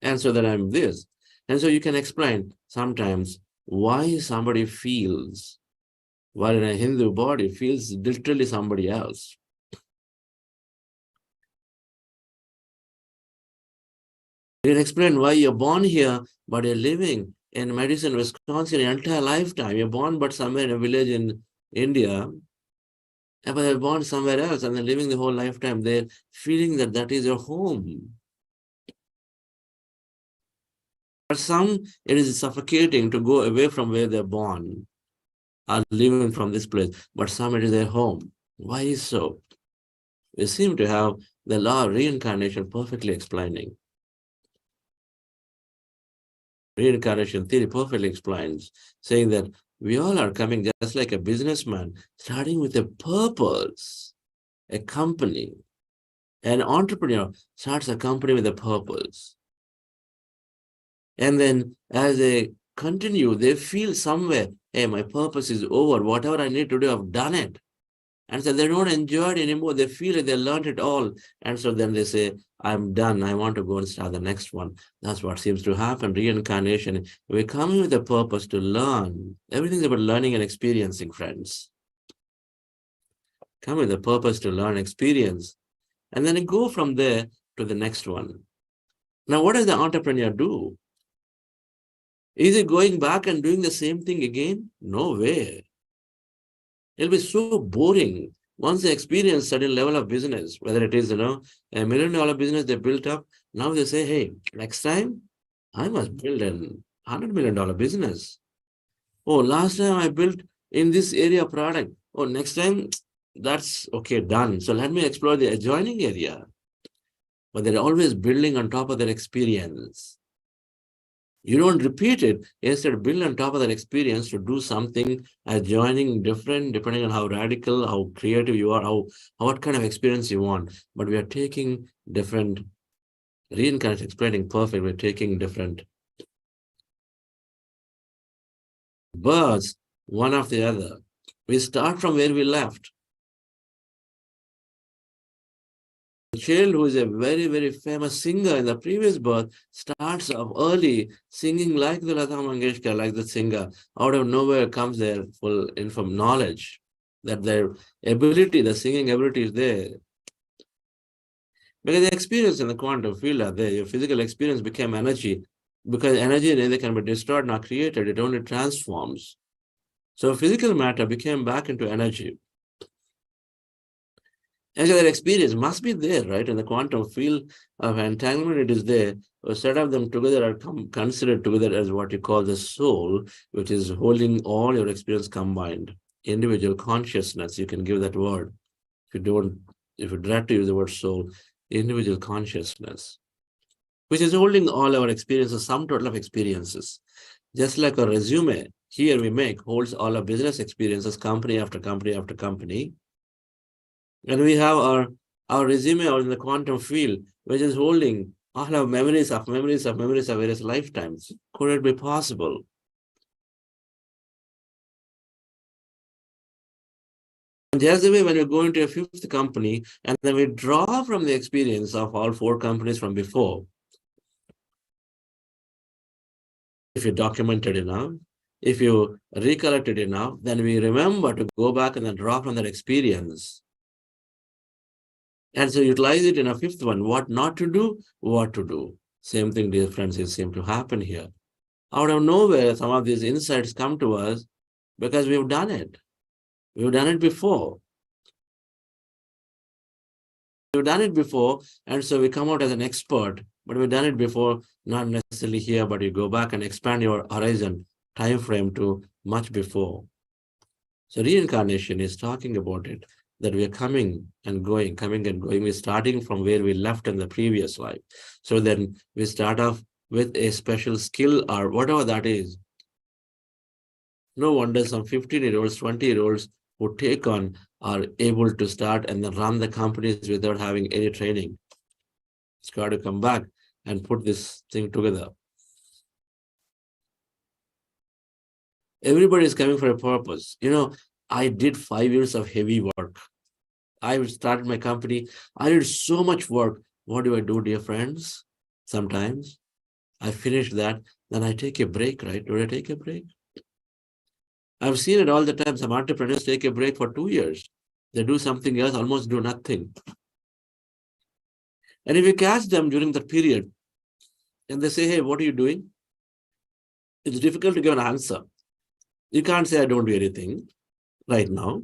And so that I'm this. And so you can explain sometimes why somebody feels, while in a Hindu body, feels literally somebody else. You can explain why you're born here, but you're living in Madison, Wisconsin your entire lifetime. You're born but somewhere in a village in India, but they're born somewhere else and they're living the whole lifetime there, feeling that is your home. For some, it is suffocating to go away from where they're born, are living from this place, but some it is their home. Why is so? We seem to have the law of reincarnation perfectly explaining. Reincarnation theory perfectly explains, saying that we all are coming just like a businessman, starting with a purpose, a company. An entrepreneur starts a company with a purpose. And then as they continue, they feel somewhere, hey, my purpose is over. Whatever I need to do, I've done it. And so they don't enjoy it anymore. They feel like they learned it all. And so then they say, I'm done. I want to go and start the next one. That's what seems to happen. Reincarnation. We're coming with a purpose to learn. Everything's about learning and experiencing, friends. Come with a purpose to learn, experience. And then go from there to the next one. Now, what does the entrepreneur do? Is he going back and doing the same thing again? No way. It'll be so boring. Once they experience certain level of business, whether it is, $1 million business they built up, now they say, hey, next time I must build a $100 million business. Oh, last time I built in this area product. Oh, next time that's okay, done. So let me explore the adjoining area. But they're always building on top of their experience. You don't repeat it. Instead, build on top of that experience to do something adjoining different, depending on how radical, how creative you are, what kind of experience you want. But we are taking different, reincarnation explaining perfect, we're taking different births, one after the other. We start from where we left. The child who is a very, very famous singer in the previous birth starts off early singing like the Lata Mangeshkar, like the singer. Out of nowhere comes their full knowledge that their ability, the singing ability is there. Because the experience in the quantum field are there. Your physical experience became energy. Because energy neither can be destroyed nor created, it only transforms. So physical matter became back into energy. And so that experience must be there, right? In the quantum field of entanglement, it is there. A set of them together are considered together as what you call the soul, which is holding all your experience combined. Individual consciousness, you can give that word. If you dread to use the word soul, individual consciousness, which is holding all our experiences, sum total of experiences. Just like a resume, here we make, holds all our business experiences, company after company after company. And we have our resume out in the quantum field, which is holding all our memories of various lifetimes. Could it be possible? And just the way when you go into a fifth company and then we draw from the experience of all 4 companies from before, if you documented enough, if you recollected enough, then we remember to go back and then draw from that experience. And so utilize it in a fifth one. What not to do, what to do. Same thing, differences seem to happen here. Out of nowhere, some of these insights come to us because we've done it. We've done it before. We've done it before, and so we come out as an expert, but we've done it before, not necessarily here, but you go back and expand your horizon, time frame to much before. So reincarnation is talking about it, that we are coming and going. We're starting from where we left in the previous life. So then we start off with a special skill or whatever that is. No wonder some 15-year-olds, 20-year-olds who take on are able to start and then run the companies without having any training. It's got to come back and put this thing together. Everybody is coming for a purpose. I did 5 years of heavy work. I started my company. I did so much work. What do I do, dear friends? Sometimes I finish that, then I take a break, right? Do I take a break? I've seen it all the time. Some entrepreneurs take a break for 2 years. They do something else, almost do nothing. And if you catch them during that period, and they say, hey, what are you doing? It's difficult to give an answer. You can't say, I don't do anything right now.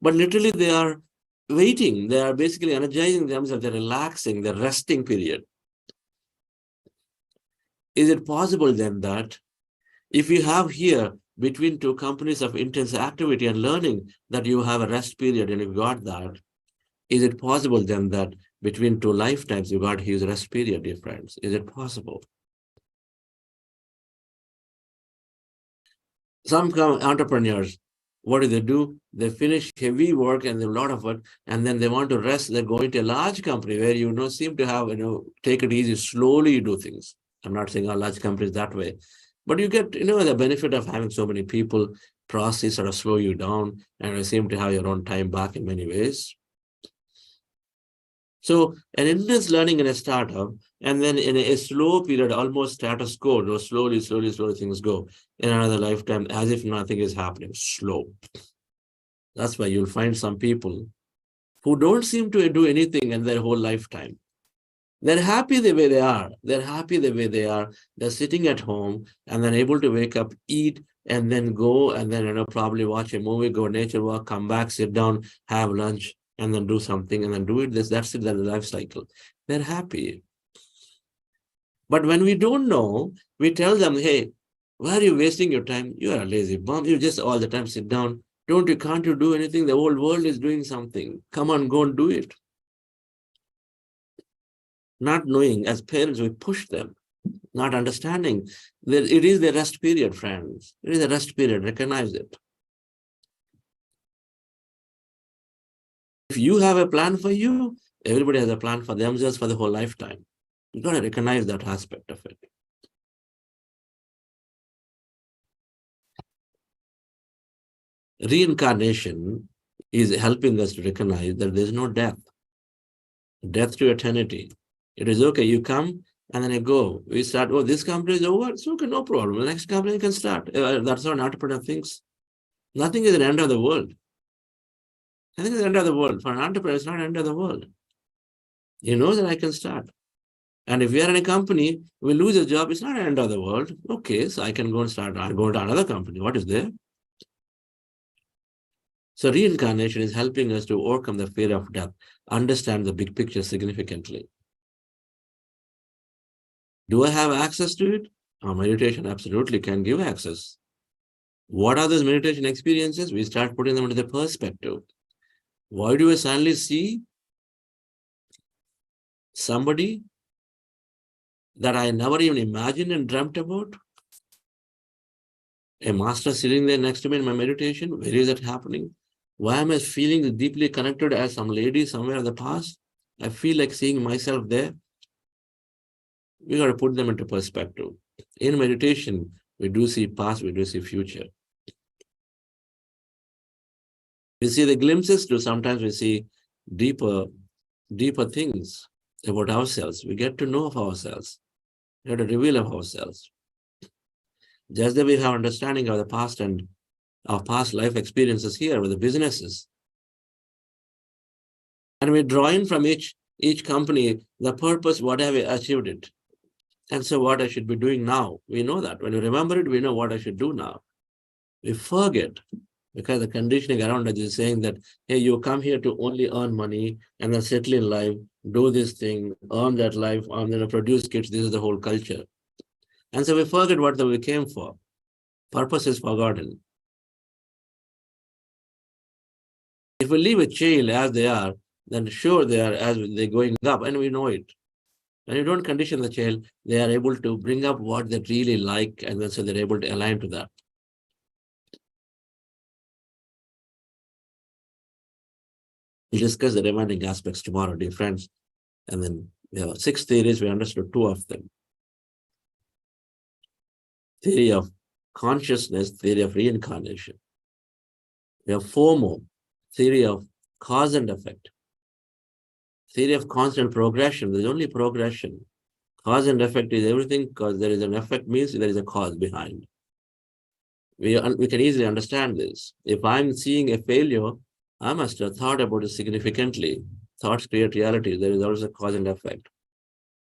But literally they are waiting. They are basically energizing themselves. They're relaxing, they're resting period. Is it possible then that if you have here between 2 companies of intense activity and learning that you have a rest period and you got that, is it possible then that between 2 lifetimes you got his rest period, dear friends? Is it possible? Some entrepreneurs, what do? They finish heavy work and a lot of work, and then they want to rest. They go into a large company where seem to have, take it easy, slowly do things. I'm not saying all large companies that way, but you get, the benefit of having so many people, process sort of slow you down, and you seem to have your own time back in many ways. So an intense learning in a startup, and then in a slow period, almost status quo, slowly things go. In another lifetime, as if nothing is happening, slow. That's why you'll find some people who don't seem to do anything in their whole lifetime. They're happy the way they are. They're happy the way they are. They're sitting at home and then able to wake up, eat, and then go and then probably watch a movie, go nature walk, come back, sit down, have lunch, and then do something and then do it. That's it. That's the life cycle. They're happy. But when we don't know, we tell them, hey, why are you wasting your time? You are a lazy bum. You just all the time sit down. Can't you do anything? The whole world is doing something. Come on, go and do it. Not knowing, as parents, we push them, not understanding. It is the rest period, friends. It is a rest period. Recognize it. If you have a plan for you, everybody has a plan for themselves for the whole lifetime. You've got to recognize that aspect of it. Reincarnation is helping us to recognize that there's no death. Death to eternity. It is okay. You come and then you go. We start, oh, this company is over. It's okay, no problem. The next company can start. That's how an entrepreneur thinks. Nothing is the end of the world. Nothing is the end of the world. For an entrepreneur, it's not the end of the world. You know that I can start. And if we are in a company, we lose a job, it's not the end of the world. Okay, so I can go and start. I'll go to another company. What is there? So reincarnation is helping us to overcome the fear of death, understand the big picture significantly. Do I have access to it? Our meditation absolutely can give access. What are those meditation experiences? We start putting them into the perspective. Why do I suddenly see somebody that I never even imagined and dreamt about? A master sitting there next to me in my meditation. Where is that happening? Why am I feeling deeply connected as some lady somewhere in the past? I feel like seeing myself there. We got to put them into perspective. In meditation, we do see past, we do see future. We see the glimpses too. Sometimes we see deeper things about ourselves. We get to know of ourselves. We have to reveal of ourselves. Just that we have understanding of the past and our past life experiences here with the businesses. And we draw in from each company the purpose, what have we achieved it. And so what I should be doing now. We know that. When we remember it, we know what I should do now. We forget because the conditioning around us is saying that, hey, you come here to only earn money and then settle in life, do this thing, earn that life, and then produce kids. This is the whole culture. And so we forget what we came for. Purpose is forgotten. If we leave a child as they are, then sure they are as they're going up, and we know it. When you don't condition the child, they are able to bring up what they really like, and then so they're able to align to that. We'll discuss the remaining aspects tomorrow, dear friends. And then we have 6 theories, we understood 2 of them. Theory of consciousness, theory of reincarnation. We have 4 more. Theory of cause and effect. Theory of constant progression. There's only progression. Cause and effect is everything because there is an effect means there is a cause behind. We can easily understand this. If I'm seeing a failure, I must have thought about it significantly. Thoughts create reality. There is also a cause and effect.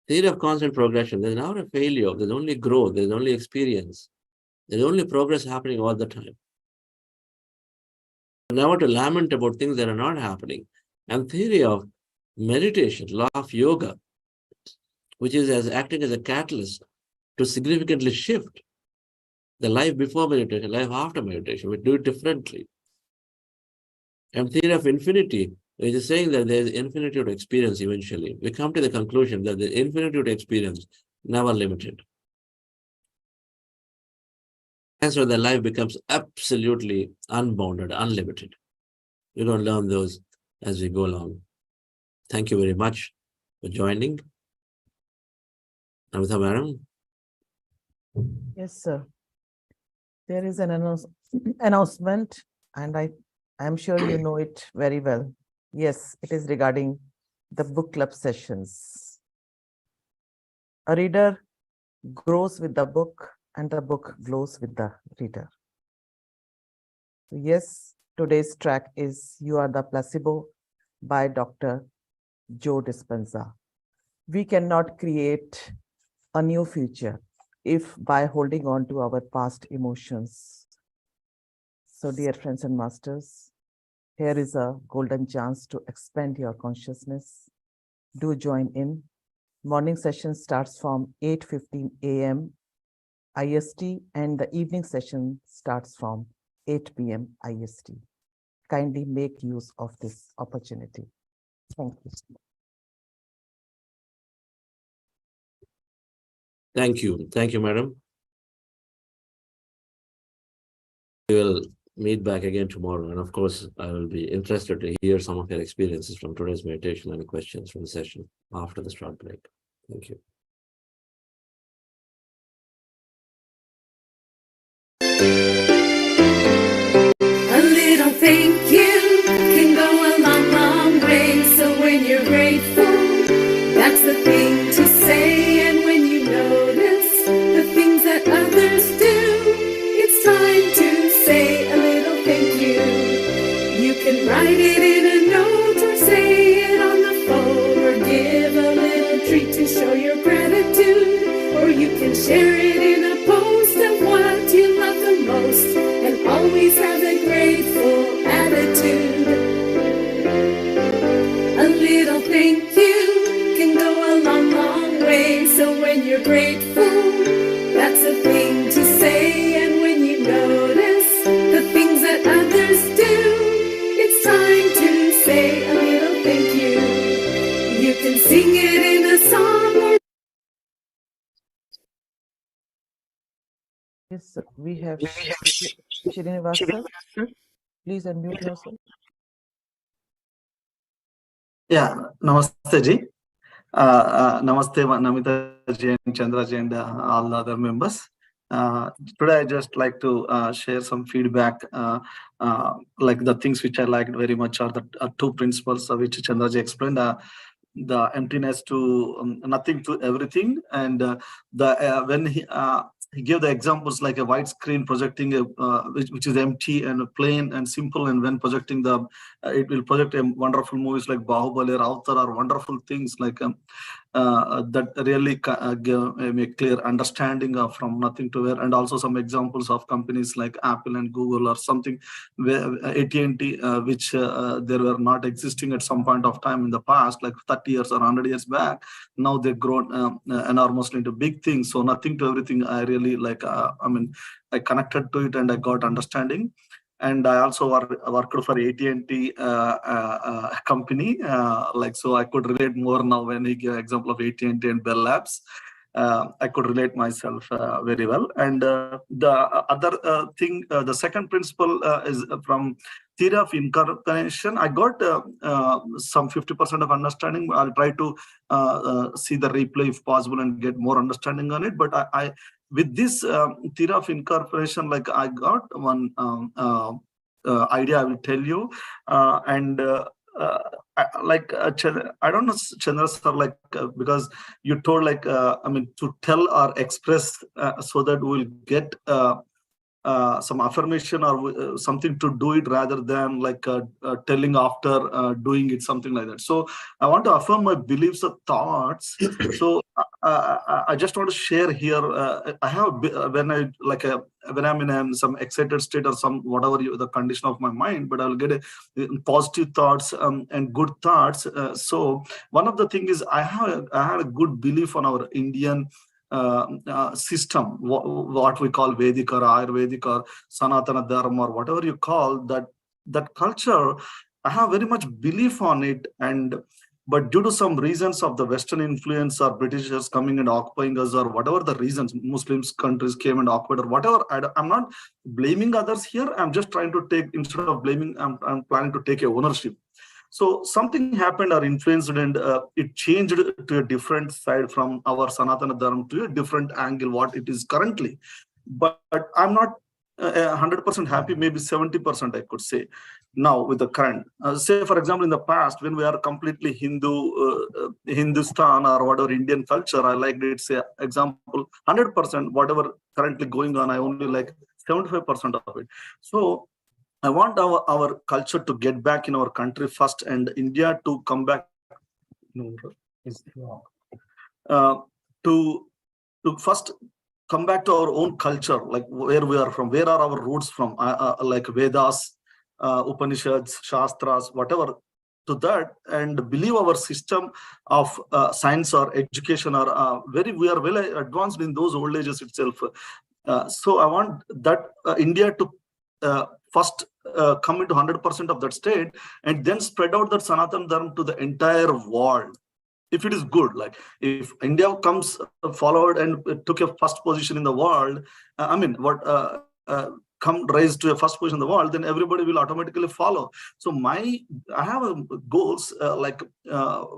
Theory of constant progression. There's not a failure. There's only growth. There's only experience. There's only progress happening all the time. Never to lament about things that are not happening. And theory of meditation, law of yoga, which is as acting as a catalyst to significantly shift the life before meditation, life after meditation. We do it differently. And theory of infinity, which is saying that there is infinity of experience eventually. We come to the conclusion that the infinity of experience never limited. And so the life becomes absolutely unbounded, unlimited. We're going to learn those as we go along. Thank you very much for joining. Amrita Madam. Yes, sir. There is an announcement, and I am sure you know it very well. Yes, it is regarding the book club sessions. A reader grows with the book, and the book glows with the reader. Yes, today's track is You Are the Placebo by Dr. Joe Dispenza. We cannot create a new future if by holding on to our past emotions. So dear friends and masters, here is a golden chance to expand your consciousness. Do join in. Morning session starts from 8:15 a.m. IST and the evening session starts from 8 p.m. IST. Kindly make use of this opportunity. Thank you. Thank you. Thank you, madam. We will meet back again tomorrow. And of course, I will be interested to hear some of your experiences from today's meditation and questions from the session after the short break. Thank you. A little thank you can go a long, long way. So when you're grateful, that's the thing to say. And when you notice the things that others do, it's time to say a little thank you. You can write it in a note or say it on the phone or give a little treat to show your gratitude. Or you can share it in a post of what you love the most. And always have a grateful attitude. A little thank you can go a long, long way. So when you're grateful, that's a thing to say. And when you notice the things that others do, it's time to say a little thank you. You can sing it in a song or Yes, we have Srinivasa. Please unmute yourself. Yeah, Namaste ji. Namaste Namita ji and Chandra ji and all the other members. Today I just like to share some feedback, like the things which I liked very much are the two principles of which Chandra ji explained. The emptiness to nothing to everything, and when he gave the examples like a white screen projecting a which is empty and plain and simple, and when projecting the it will project a wonderful movies like Bahubali or Avatar or wonderful things like that really give a clear understanding from nothing to where, and also some examples of companies like Apple and Google or something where AT&T which they were not existing at some point of time in the past, like 30 years or 100 years back. Now they've grown enormously into big things. So nothing to everything, I really like, I connected to it and I got understanding. And I also worked for AT&T company, like, so I could relate more now when he gave example of AT&T and Bell Labs. I could relate myself very well. And the other thing, the second principle is from theory of incarnation. I got some 50% of understanding. I'll try to see the replay if possible and get more understanding on it. But I with this theory of incorporation, like I got one idea I will tell you, and I don't know, Chandra sir, like because you told like to tell or express so that we'll get some affirmation or something to do it rather than like telling after doing it, something like that. So I want to affirm my beliefs or thoughts. So I just want to share here. I have when I like when I'm in some excited state or some whatever the condition of my mind, but I will get positive thoughts and good thoughts. So one of the thing is I had a good belief on our Indian system, what we call Vedic or Ayurvedic or Sanatana Dharma or whatever you call that culture. I have very much belief on it, but due to some reasons of the Western influence or Britishers coming and occupying us or whatever the reasons, Muslims countries came and occupied or whatever, I'm not blaming others here. I'm just trying to take, instead of blaming, I'm planning to take a ownership. So something happened or influenced, and it changed to a different side from our Sanatana Dharma to a different angle, what it is currently. But I'm not 100% happy, maybe 70% I could say now with the current. Say for example, in the past when we are completely Hindustan or whatever Indian culture, I like it, say example 100%, whatever currently going on, I only like 75% of it. So I want our culture to get back in our country first, and India to come back. No, it's wrong. to first come back to our own culture, like where we are from, where are our roots from, like Vedas, Upanishads, Shastras, whatever, to that, and believe our system of science or education are we are well advanced in those old ages itself. So I want that India to first come into 100% of that state, and then spread out that Sanatana Dharma to the entire world. If it is good, like if India comes followed and took a first position in the world, come rise to a first position in the world, then everybody will automatically follow. So I have goals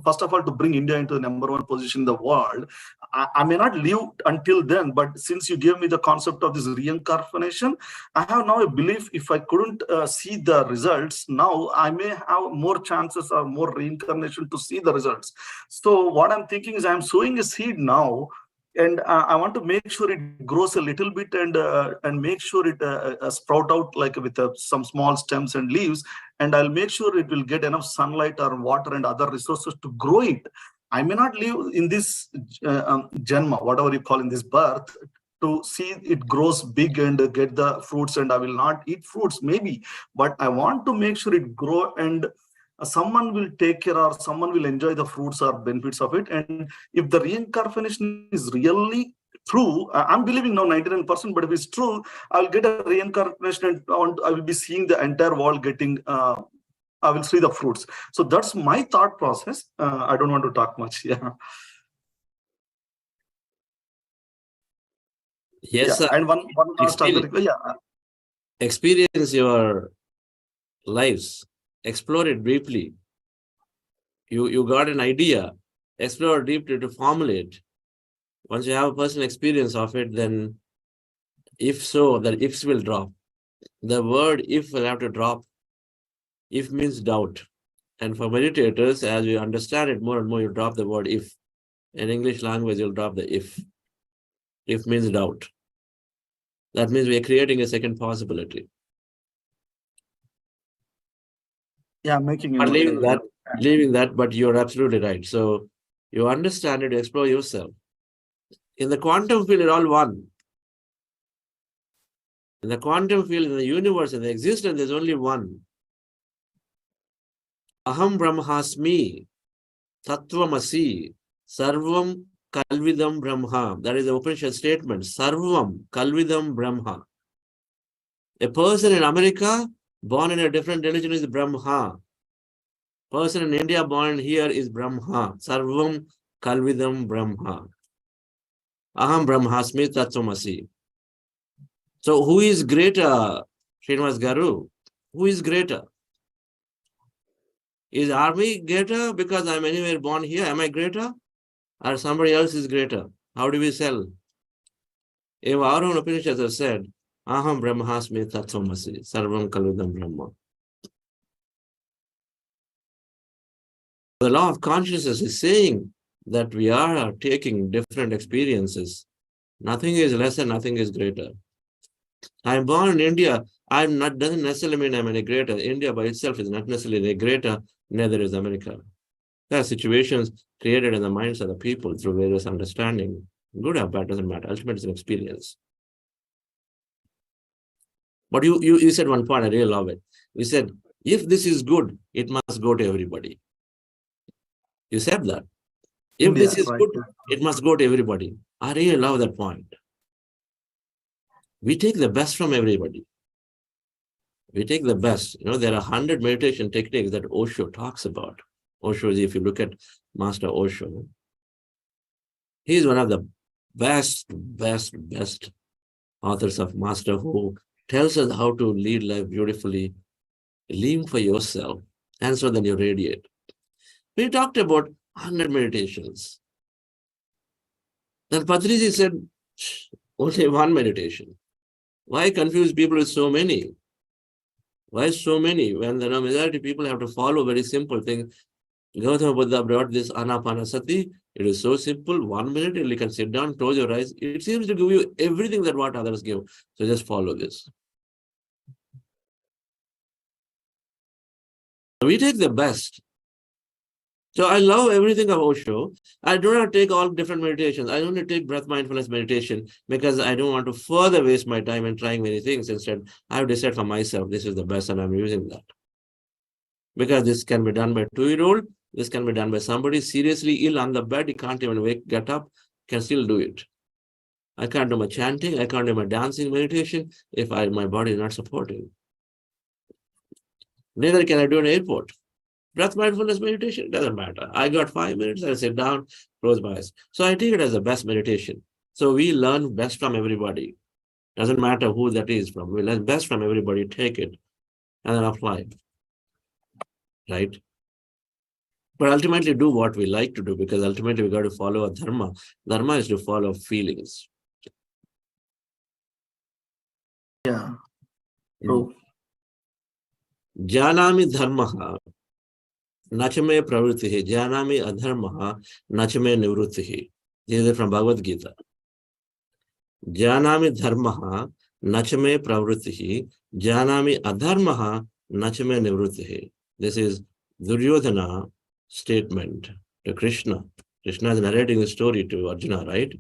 first of all to bring India into the #1 position in the world. I may not live until then, but since you gave me the concept of this reincarnation, I have now a belief if I couldn't see the results now, I may have more chances or more reincarnation to see the results. So what I'm thinking is I'm sowing a seed now, and I want to make sure it grows a little bit and make sure it sprout out like with some small stems and leaves, and I'll make sure it will get enough sunlight or water and other resources to grow it. I may not live in this janma, whatever you call in this birth, to see it grows big and get the fruits, and I will not eat fruits maybe, but I want to make sure it grow and someone will take care or someone will enjoy the fruits or benefits of it. And if the reincarnation is really true, I'm believing now 99%, but if it's true, I'll get a reincarnation and I will be seeing the entire world getting, I will see the fruits. So that's my thought process. I don't want to talk much. Yeah. Yes, sir. And one last topic. Yeah. Experience your lives. Explore it briefly. You got an idea. Explore deeply to formulate. Once you have a personal experience of it, then if so, the ifs will drop. The word if will have to drop. If means doubt. And for meditators, as you understand it more and more, you drop the word if. In English language, you'll drop the if. If means doubt. That means we are creating a second possibility. Yeah, making But it. leaving that, but you're absolutely right. So you understand it, you explore yourself. In the quantum field, it's all one. In the quantum field, in the universe, in the existence, there's only one. Aham Brahmasmi, Tattvamasi, Sarvam Kalvidam Brahma. That is the Upanishad statement. Sarvam Kalvidam Brahma. A person in America born in a different religion is Brahma. Person in India born here is Brahma. Sarvam Kalvidam Brahma. Aham Brahmasmi Tattvamasi. So who is greater, Srinivas Garu? Who is greater? Is army greater because I'm anywhere born here? Am I greater? Or somebody else is greater? How do we sell? If our own Upanishads have said, Aham Brahmasmi Tattvamasi, Sarvam Kalvidam Brahma. The law of consciousness is saying that we are taking different experiences. Nothing is lesser, nothing is greater. I'm born in India. Doesn't necessarily mean I'm any greater. India by itself is not necessarily any greater, neither is America. There are situations created in the minds of the people through various understanding. Good or bad doesn't matter. Ultimately, it's an experience. But you said one point, I really love it. You said, if this is good, it must go to everybody. You said that. If this is good, it must go to everybody. I really love that point. We take the best from everybody. We take the best. You know, there are 100 meditation techniques that Osho talks about. Osho, if you look at Master Osho, he is one of the best authors of Master who tells us how to lead life beautifully, live for yourself, and so then you radiate. We talked about 100 meditations. Then Patriji said, only one meditation. Why confuse people with so many? Why so many? When the majority of people have to follow very simple things. Gautama Buddha brought this Ana-Pana-Sati. It is so simple. 1 minute, you can sit down, close your eyes. It seems to give you everything that what others give. So just follow this. We take the best. So I love everything about Osho. I do not take all different meditations. I only take breath mindfulness meditation because I don't want to further waste my time in trying many things. Instead, I've decided for myself, this is the best and I'm using that. Because this can be done by a 2-year-old, this can be done by somebody seriously ill on the bed, he can't even get up, can still do it. I can't do my chanting, I can't do my dancing meditation if my body is not supporting. Neither can I do an airport. Breath mindfulness meditation, doesn't matter. I got 5 minutes, I sit down, close my eyes. So I take it as the best meditation. So we learn best from everybody. Doesn't matter who that is from. We learn best from everybody, take it, and then apply it. Right? But ultimately do what we like to do, because ultimately we got to follow a dharma. Dharma is to follow feelings. Yeah. True. Janami dharmaha nachame pravrittihi, janami adharmaha nachame nivrittihi. This is from Bhagavad Gita. Janami dharmaha nachame pravrittihi, janami adharmaha nachame nivrittihi. This is Duryodhana statement to Krishna. Krishna is narrating the story to Arjuna, right?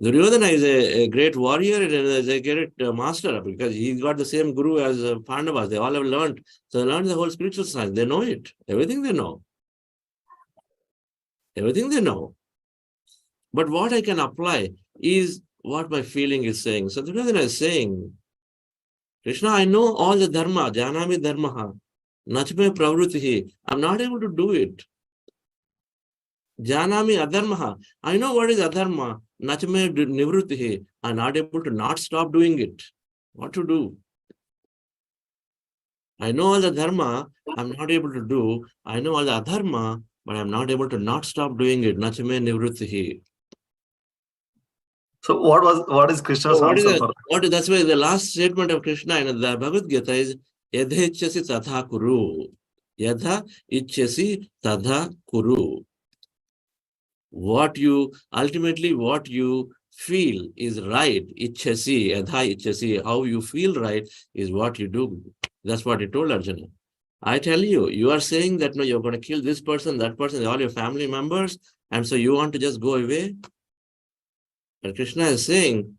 Duryodhana is a great warrior and is a great master, because he got the same guru as Pandavas. They all have learned. So they learned the whole spiritual science. They know it. Everything they know. Everything they know. But what I can apply is what my feeling is saying. So Duryodhana is saying, Krishna, I know all the dharma, janami dharmaha, nachme pravrittihi. I'm not able to do it. Janami adharmaha. I know what is adharma. Nachame nivrittihi. I'm not able to not stop doing it. What to do? I know all the dharma, I'm not able to do. I know all the adharma, but I'm not able to not stop doing it. Nachame nivrittihi. So what is Krishna's So answer for that? that's why the last statement of Krishna in the Bhagavad Gita is Yadha ichchasi tadha kuru. Yadha ichchasi tadha kuru. What you feel is right. Ichchasi, yadha ichchasi, how you feel right is what you do. That's what he told Arjuna. I tell you, you are saying that no, you're going to kill this person, that person, all your family members, and so you want to just go away. But Krishna is saying,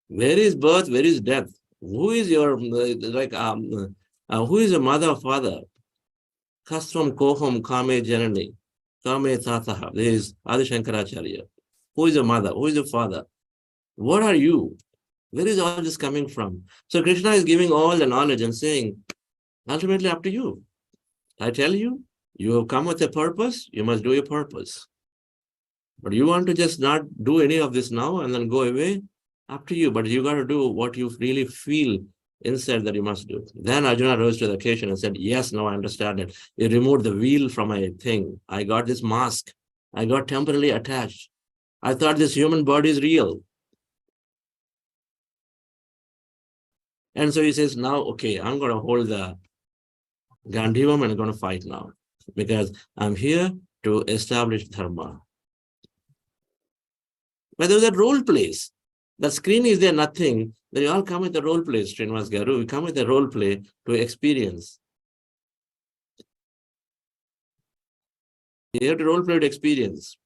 where is birth, where is death? Who is your who is your mother or father? Kastvam koham kame janani, kame tataha. This is Adi Shankaracharya. Who is your mother? Who is your father? What are you? Where is all this coming from? So Krishna is giving all the knowledge and saying, ultimately up to you. I tell you, you have come with a purpose, you must do your purpose. But you want to just not do any of this now and then go away? Up to you, but you got to do what you really feel inside that you must do. Then Arjuna rose to the occasion and said, yes, now I understand it. You removed the wheel from my thing. I got this mask. I got temporarily attached. I thought this human body is real. And so he says, now, okay, I'm going to hold the Gandhivam and I'm going to fight now, because I'm here to establish dharma. But there was that role plays. The screen is there, nothing. Then you all come with the role play, Srinivas Garu. We come with the role play to experience. You have to role play to experience.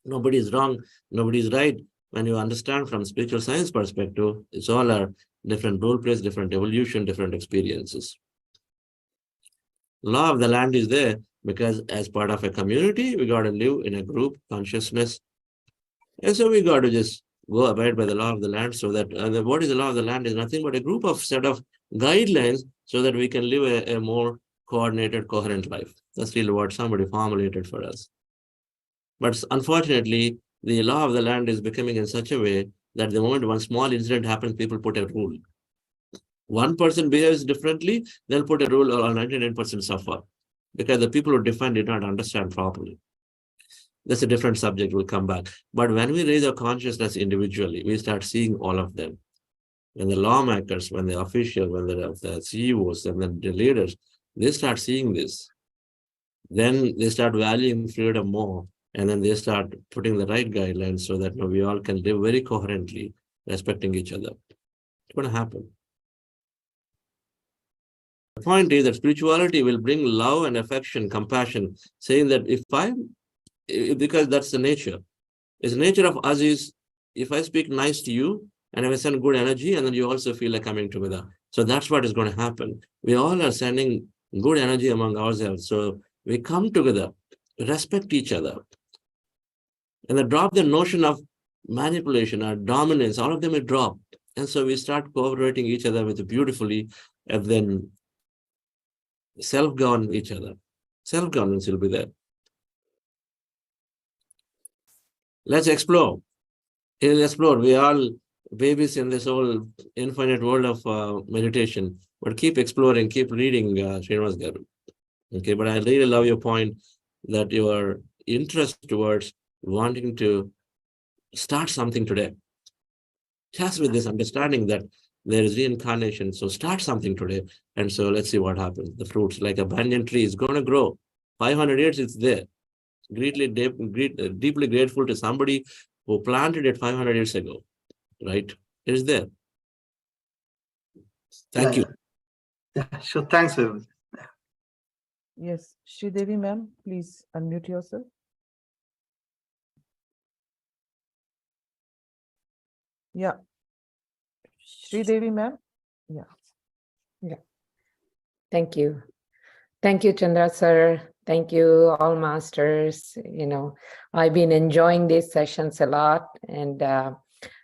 Nobody is wrong, nobody is right. When you understand from spiritual science perspective, it's all our different role plays, different evolution, different experiences. Law of the land is there because as part of a community, we got to live in a group consciousness. And so we got to just go abide by the law of the land, so that what is the law of the land is nothing but a group of set of guidelines so that we can live a more coordinated, coherent life. That's really what somebody formulated for us. But unfortunately, the law of the land is becoming in such a way that the moment one small incident happens, people put a rule. One person behaves differently, they'll put a rule, or 99% suffer, because the people who defend did not understand properly. That's a different subject, we'll come back. But when we raise our consciousness individually, we start seeing all of them. When the lawmakers, when the officials, when the CEOs, and then the leaders, they start seeing this. Then they start valuing freedom more, and then they start putting the right guidelines so that we all can live very coherently, respecting each other. It's going to happen. point is that spirituality will bring love and affection, compassion, saying that because that's the nature. The nature of us is, if I speak nice to you and if I send good energy, and then you also feel like coming together. So that's what is going to happen. We all are sending good energy among ourselves. So we come together, respect each other, and then drop the notion of manipulation or dominance. All of them will drop. And so we start cooperating each other with beautifully, and then self-govern each other. Self-governance will be there. Let's explore. We'll explore. We are all babies in this whole infinite world of meditation. But keep exploring, keep reading, Srinivas Garu. Okay, but I really love your point that your interest towards wanting to start something today. Just with this understanding that there is reincarnation. So start something today. And so let's see what happens. The fruits, like a banyan tree, is going to grow. 500 years, it's there. Deeply grateful to somebody who planted it 500 years ago, right? It is there. Thank you. Yeah, sure. Thanks very much. Yes, Sridevi ma'am, please unmute yourself. Yeah. Sridevi ma'am. Yeah. Thank you. Thank you, Chandra sir. Thank you, all masters. I've been enjoying these sessions a lot. And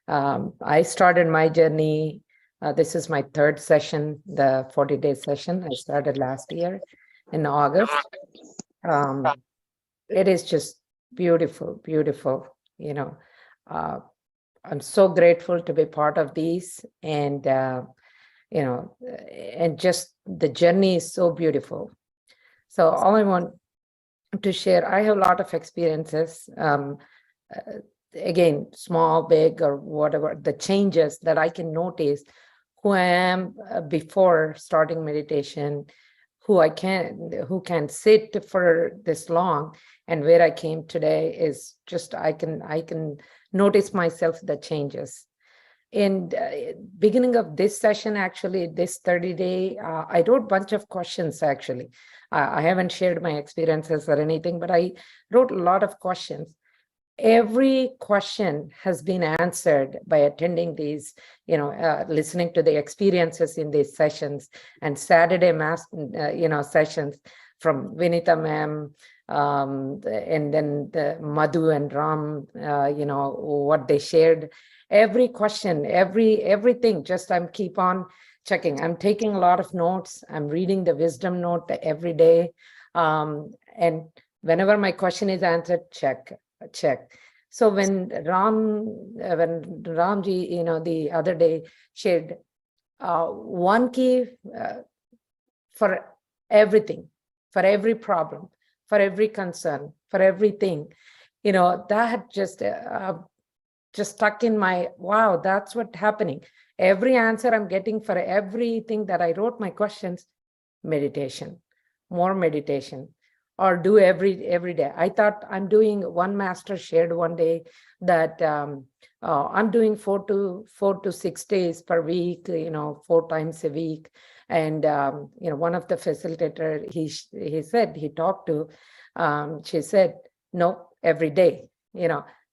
I started my journey. This is my third session, the 40-day session. I started last year in August. It is just beautiful, beautiful. I'm so grateful to be part of these, and and just the journey is so beautiful. So all I want to share, I have a lot of experiences, again, small, big, or whatever, the changes that I can notice who I am before starting meditation, who can sit for this long, and where I came today is just, I can notice myself the changes. In beginning of this session, actually, this 30-day, I wrote a bunch of questions, actually. I haven't shared my experiences or anything, but I wrote a lot of questions. Every question has been answered by attending these, listening to the experiences in these sessions, and Saturday mass, sessions from Vinita ma'am, and then the Madhu and Ram, what they shared. Every question, everything, just I'm keep on checking. I'm taking a lot of notes. I'm reading the wisdom note every day. And whenever my question is answered, check. So when Ramji, the other day shared one key for everything, for every problem, for every concern, for everything, that just stuck in my, wow, that's what's happening. Every answer I'm getting for everything that I wrote my questions, meditation, more meditation, or do every day. I thought I'm doing, one master shared one day that I'm doing 4 to 6 days per week, 4 times a week. And, one of the facilitator, he talked to, she said, no, every day,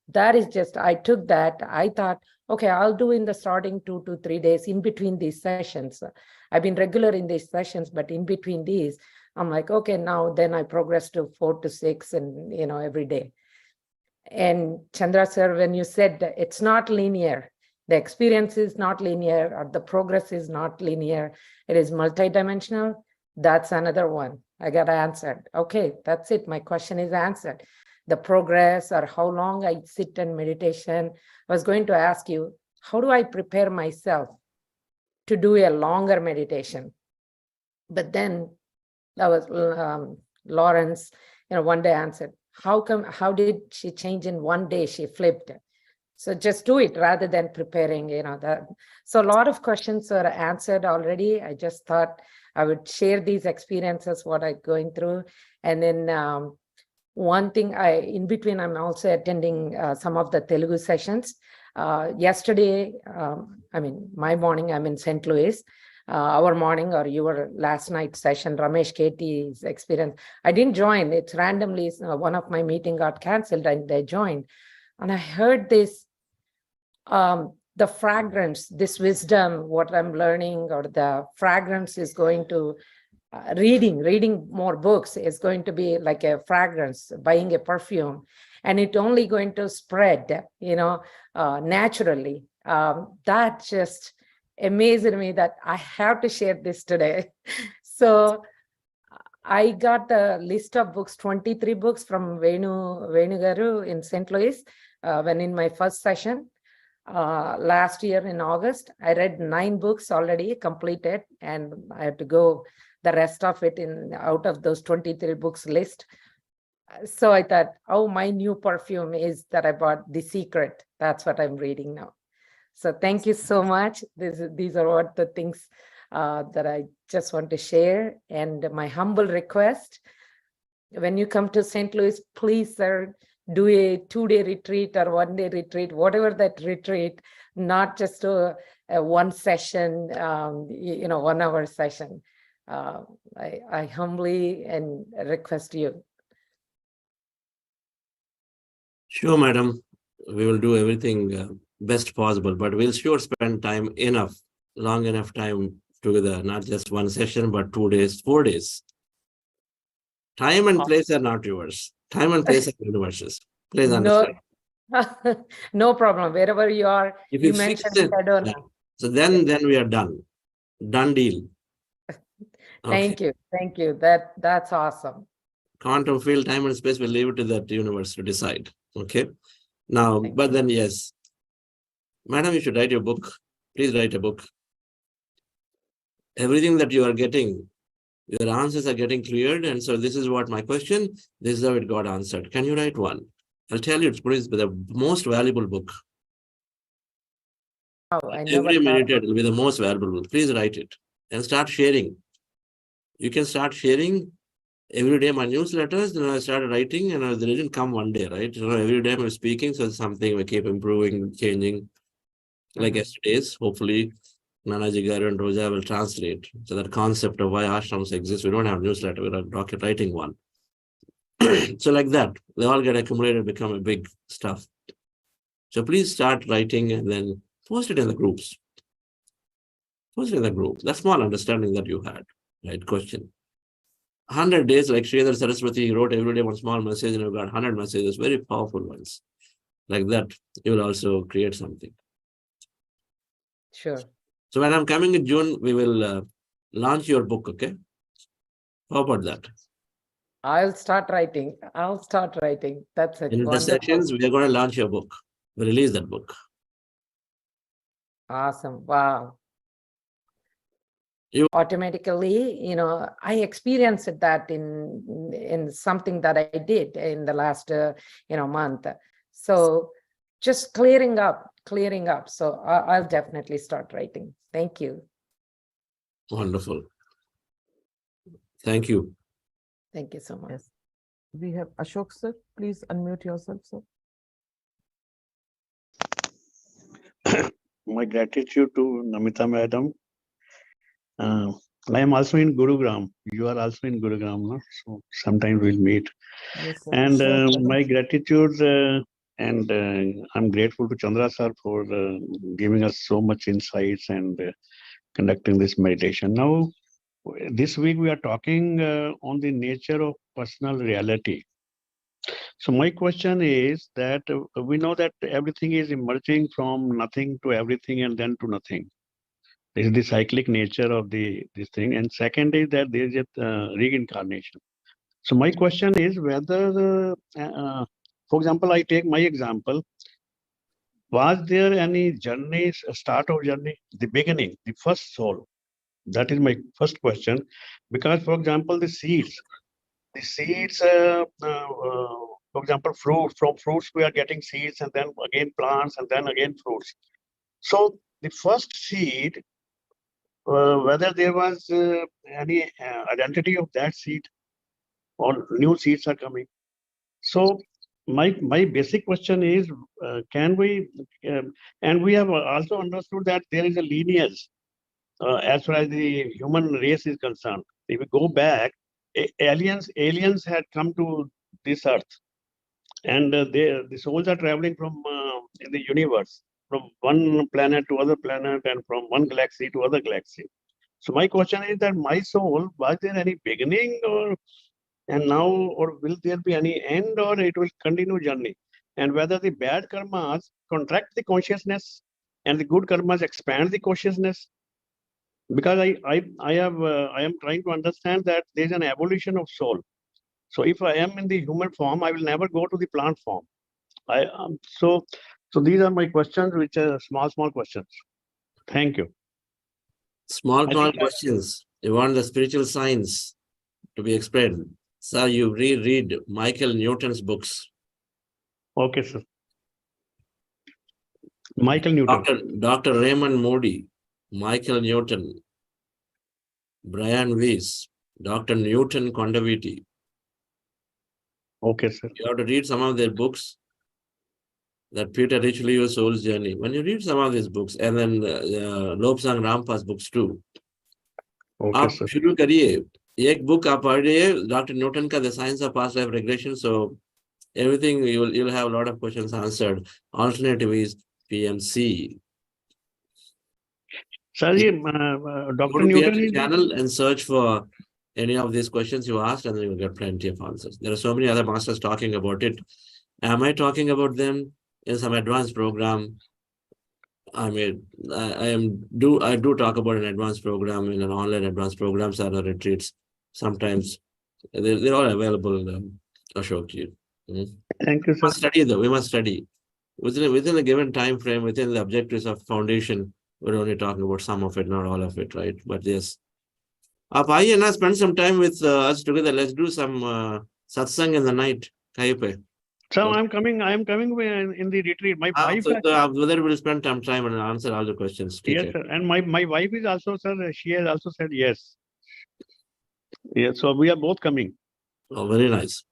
that is just, I took that. I thought, okay, I'll do in the starting 2 to 3 days in between these sessions. I've been regular in these sessions, but in between these, I'm like, okay, now then I progress to 4 to 6 and, every day. And Chandra sir, when you said that it's not linear, the experience is not linear, or the progress is not linear, it is multidimensional, that's another one. I got answered. Okay, that's it. My question is answered. The progress, or how long I sit in meditation. I was going to ask you, how do I prepare myself to do a longer meditation? But then that was Lawrence, one day answered, how did she change in one day? She flipped it. So just do it rather than preparing, that. So a lot of questions are answered already. I just thought I would share these experiences, what I'm going through. And then one thing, in between, I'm also attending some of the Telugu sessions. Yesterday, my morning, I'm in St. Louis. our morning or your last night session, Ramesh Ketty's experience. I didn't join. It's randomly, one of my meeting got canceled and I joined. And I heard this, the fragrance, this wisdom, what I'm learning, or the fragrance is going to, reading more books is going to be like a fragrance, buying a perfume, and it only going to spread, naturally. That just amazed me that I have to share this today. So I got the list of books, 23 books from Venu Garu in St. Louis, when in my first session. Last year in August, I read 9 books already completed, and I have to go the rest of it out of those 23 books list. So I thought, oh, my new perfume is that I bought The Secret. That's what I'm reading now. So thank you so much. These are what the things that I just want to share. And my humble request, when you come to St. Louis, please, sir, do a 2-day retreat or 1-day retreat, whatever that retreat, not just a one session, 1 hour session. I humbly and request you. Sure, madam. We will do everything best possible, but we'll sure spend time long enough time together, not just one session, but 2 days, 4 days. Time and place are not yours. Time and place are universes. Please understand. No problem. Wherever you are, If you you fix mentioned it, it, I don't know. so then we are done. Done deal. Thank you. That's awesome. Quantum field, time and space, will leave it to that universe to decide. Okay. Now, but then yes, madam, you should write your book. Please write a book. Everything that you are getting, your answers are getting cleared. And so this is what my question, this is how it got answered. Can you write one? I'll tell you, it's the most valuable book. Oh, I never Every thought minute it will be the most valuable book. Please write it and start sharing. You can start sharing every day my newsletters. Then I started writing, and they didn't come one day, right? Every day I'm speaking, so it's something we keep improving, changing. Like yesterday's, hopefully, Nanaji Garu and Roja will translate. So that concept of why ashrams exist, we don't have newsletter, we're writing one. So like that, they all get accumulated, become a big stuff. So please start writing and then post it in the groups. Post it in the group. That small understanding that you had, right? Question. 100 days, like Sridhar Saraswati wrote every day one small message, and you've got 100 messages, very powerful ones. Like that, you will also create something. Sure. So when I'm coming in June, we will launch your book, okay? How about that? I'll start writing. That's it. In the sessions, we are going to launch your book. We release that book. Awesome. Wow. You automatically, I experienced that in something that I did in the last, month. So just clearing up. So I'll definitely start writing. Thank you. Wonderful. Thank you. Thank you so much. Yes. We have Ashok sir. Please unmute yourself, sir. My gratitude to Namita madam. I am also in Gurugram. You are also in Gurugram, no? So sometimes we'll meet. Yes, sir. And Sure. my gratitude and I'm grateful to Chandra sir for giving us so much insights and conducting this meditation. Now, this week we are talking on the nature of personal reality. So my question is that we know that everything is emerging from nothing to everything and then to nothing. This is the cyclic nature of this thing. And second is that there is a reincarnation. So my question is whether, for example, I take my example. Was there any journey, start of journey, the beginning, the first soul? That is my first question. Because, for example, the seeds, for example, from fruits we are getting seeds, and then again plants, and then again fruits. So the first seed, whether there was any identity of that seed, or new seeds are coming. So my basic question is, can we, and we have also understood that there is a lineage as far as the human race is concerned. If we go back, aliens had come to this earth, and the souls are traveling from in the universe, from one planet to other planet, and from one galaxy to other galaxy. So my question is that my soul, was there any beginning, and now, or will there be any end, or it will continue journey? And whether the bad karmas contract the consciousness and the good karmas expand the consciousness? Because I am trying to understand that there is an evolution of soul. So if I am in the human form, I will never go to the plant form. So these are my questions, which are small questions. Thank you. Small questions. You want the spiritual science to be explained. Sir, you read Michael Newton's books. Okay, sir. Michael Newton. Dr. Raymond Moody, Michael Newton, Brian Weiss, Dr. Newton Kondaviti. Okay, sir. You have to read some of their books. That Peter Richly, Your Soul's Journey. When you read some of these books, and then Lobsang Rampa's books too. Okay, sir. शुरू करिए एक book आप पढ़िए Dr. Newton का The Science of Past Life Regression. So everything you'll have a lot of questions answered. Alternative is PMC. Sir, Dr. Newton channel and search for any of these questions you asked, and then you'll get plenty of answers. There are so many other masters talking about it. Am I talking about them in some advanced program? I mean, I do talk about an advanced program in an online advanced programs or retreats. Sometimes they're all available. Ashok ji. Thank you, sir. We must study though. We must study within a given time frame, within the objectives of foundation. We're only talking about some of it, not all of it, right? But yes. Aap aaiye na, spend some time with us together. Let's do some satsang in the night. Kahin pe. So I am coming in the retreat. My wife. Whether we'll spend some time and answer all the questions. Yes, sir. And my wife is also, sir. She has also said yes. Yes. So we are both coming. Oh, very nice.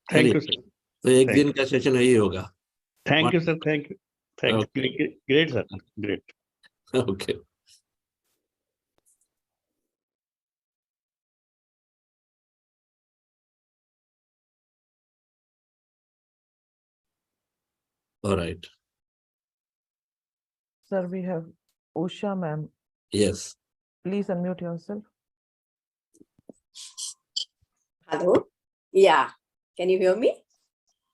Thank you, sir. So ek din ka session yahi hoga. Thank you, sir. Thank you. Thank you. Great, sir. Great. Okay. All right. Sir, we have Usha ma'am. Yes. Please unmute yourself. Hello. Yeah. Can you hear me?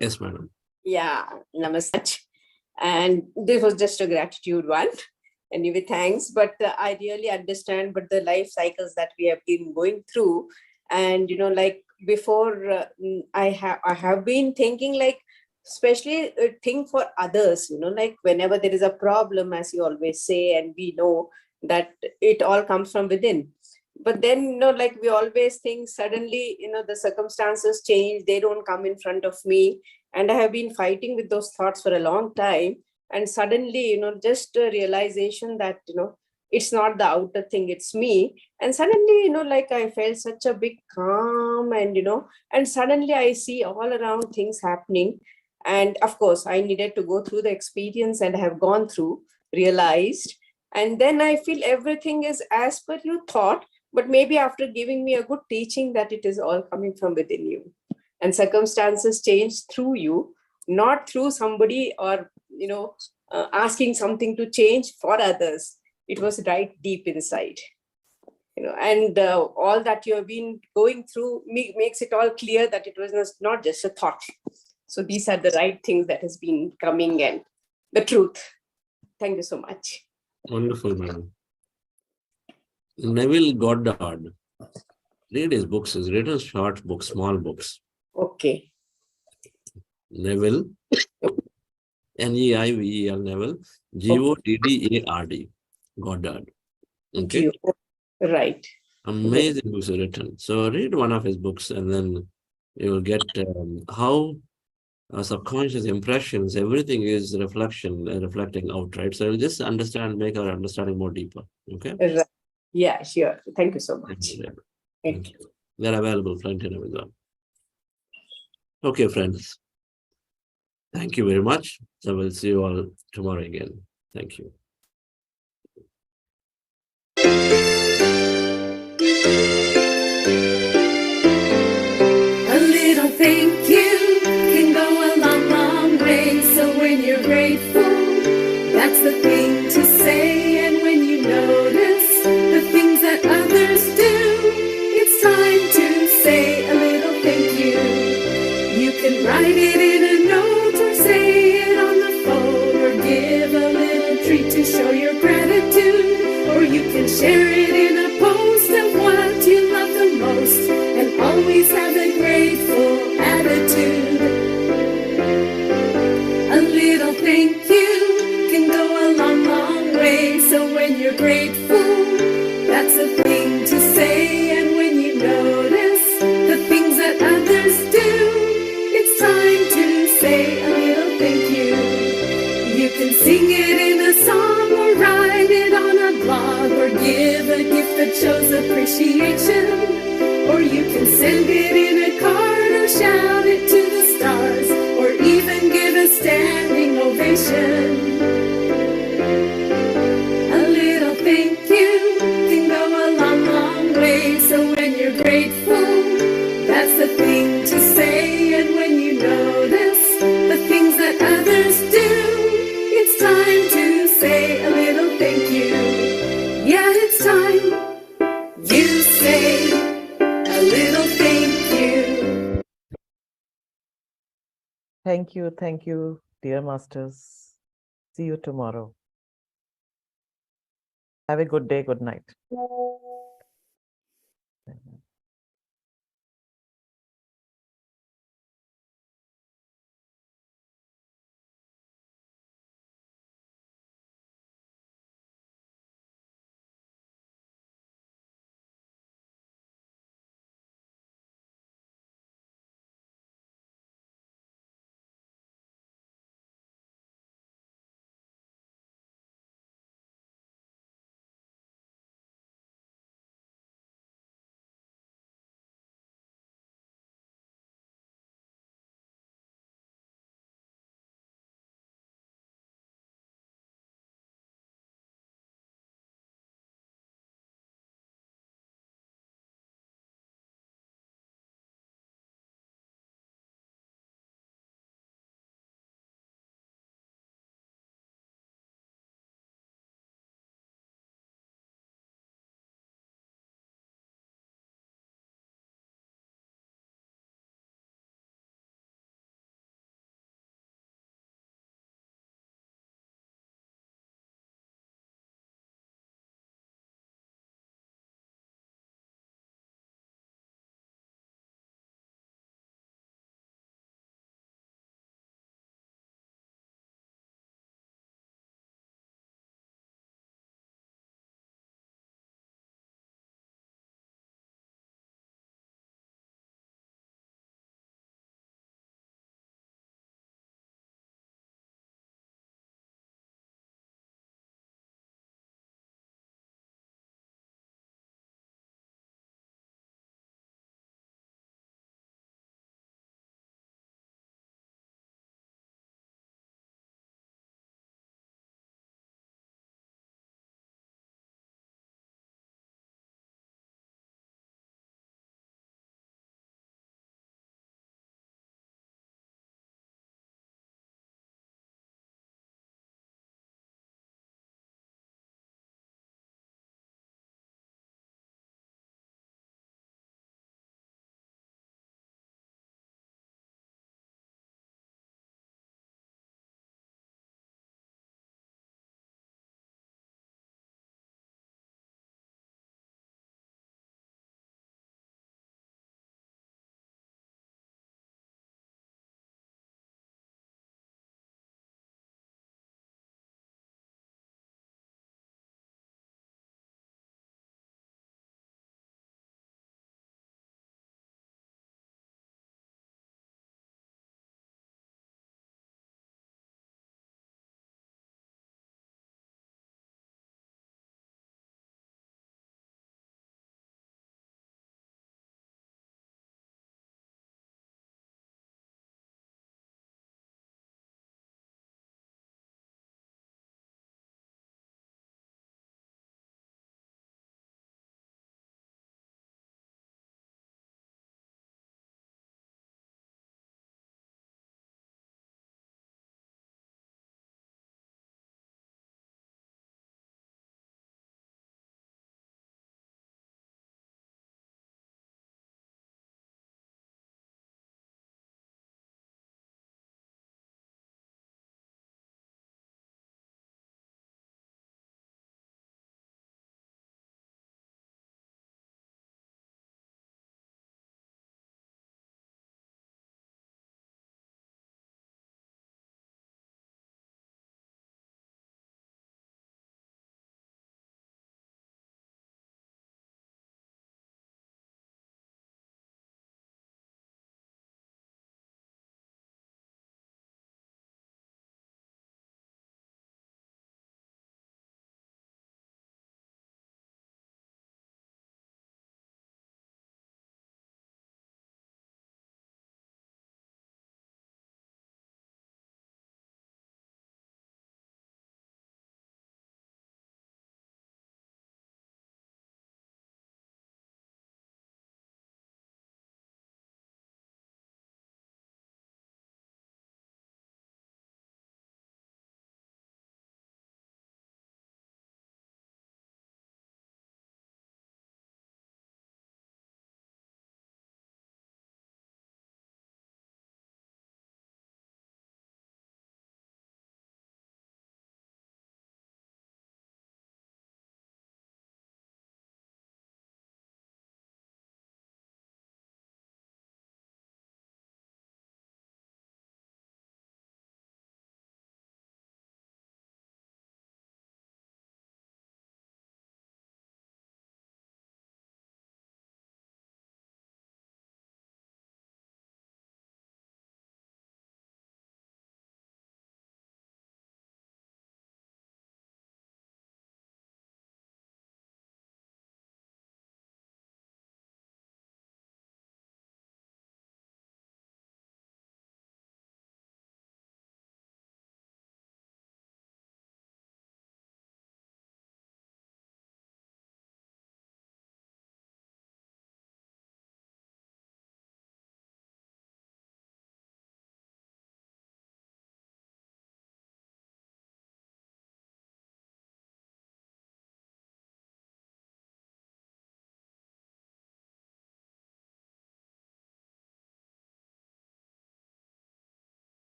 Yes, madam. Yeah. Namaste. And this was just a gratitude one. Anyway, thanks. But I really understand but the life cycles that we have been going through. And, like before, I have been thinking like, especially think for others, like whenever there is a problem, as you always say, and we know that it all comes from within. But then, like we always think suddenly, the circumstances change, they don't come in front of me. And I have been fighting with those thoughts for a long time. And suddenly, just a realization that, it's not the outer thing, it's me. And suddenly, like I felt such a big calm and, and suddenly I see all around things happening. And of course, I needed to go through the experience and have gone through, realized. And then I feel everything is as per you thought, but maybe after giving me a good teaching that it is all coming from within you. And circumstances change through you, not through somebody or, asking something to change for others. It was right deep inside. And all that you have been going through makes it all clear that it was not just a thought. So these are the right things that has been coming and the truth. Thank you so much. Wonderful, madam. Neville Goddard. Read his books. He's written short books, small books. Okay. Neville. N-E-I-V-E-L, Neville. G-O-D-D-A-R-D. Goddard. Okay. Right. Amazing books are written. So read one of his books and then you will get how subconscious impressions, everything is reflecting out, right? So we'll just make our understanding more deeper. Okay? Right. Yeah, sure. Thank you so much. Thank you. They're available plenty on Amazon. Okay, friends. Thank you very much. So we'll see you all tomorrow again. Thank you. appreciation, or you can send it in a card or shout it to the stars, or even give a standing ovation. A little thank you can go a long, long way. So when you're grateful, that's the thing to say. And when you notice the things that others do, it's time to say a little thank you. Yeah, it's time you say a little thank you. Thank you, dear masters. See you tomorrow. Have a good day, good night.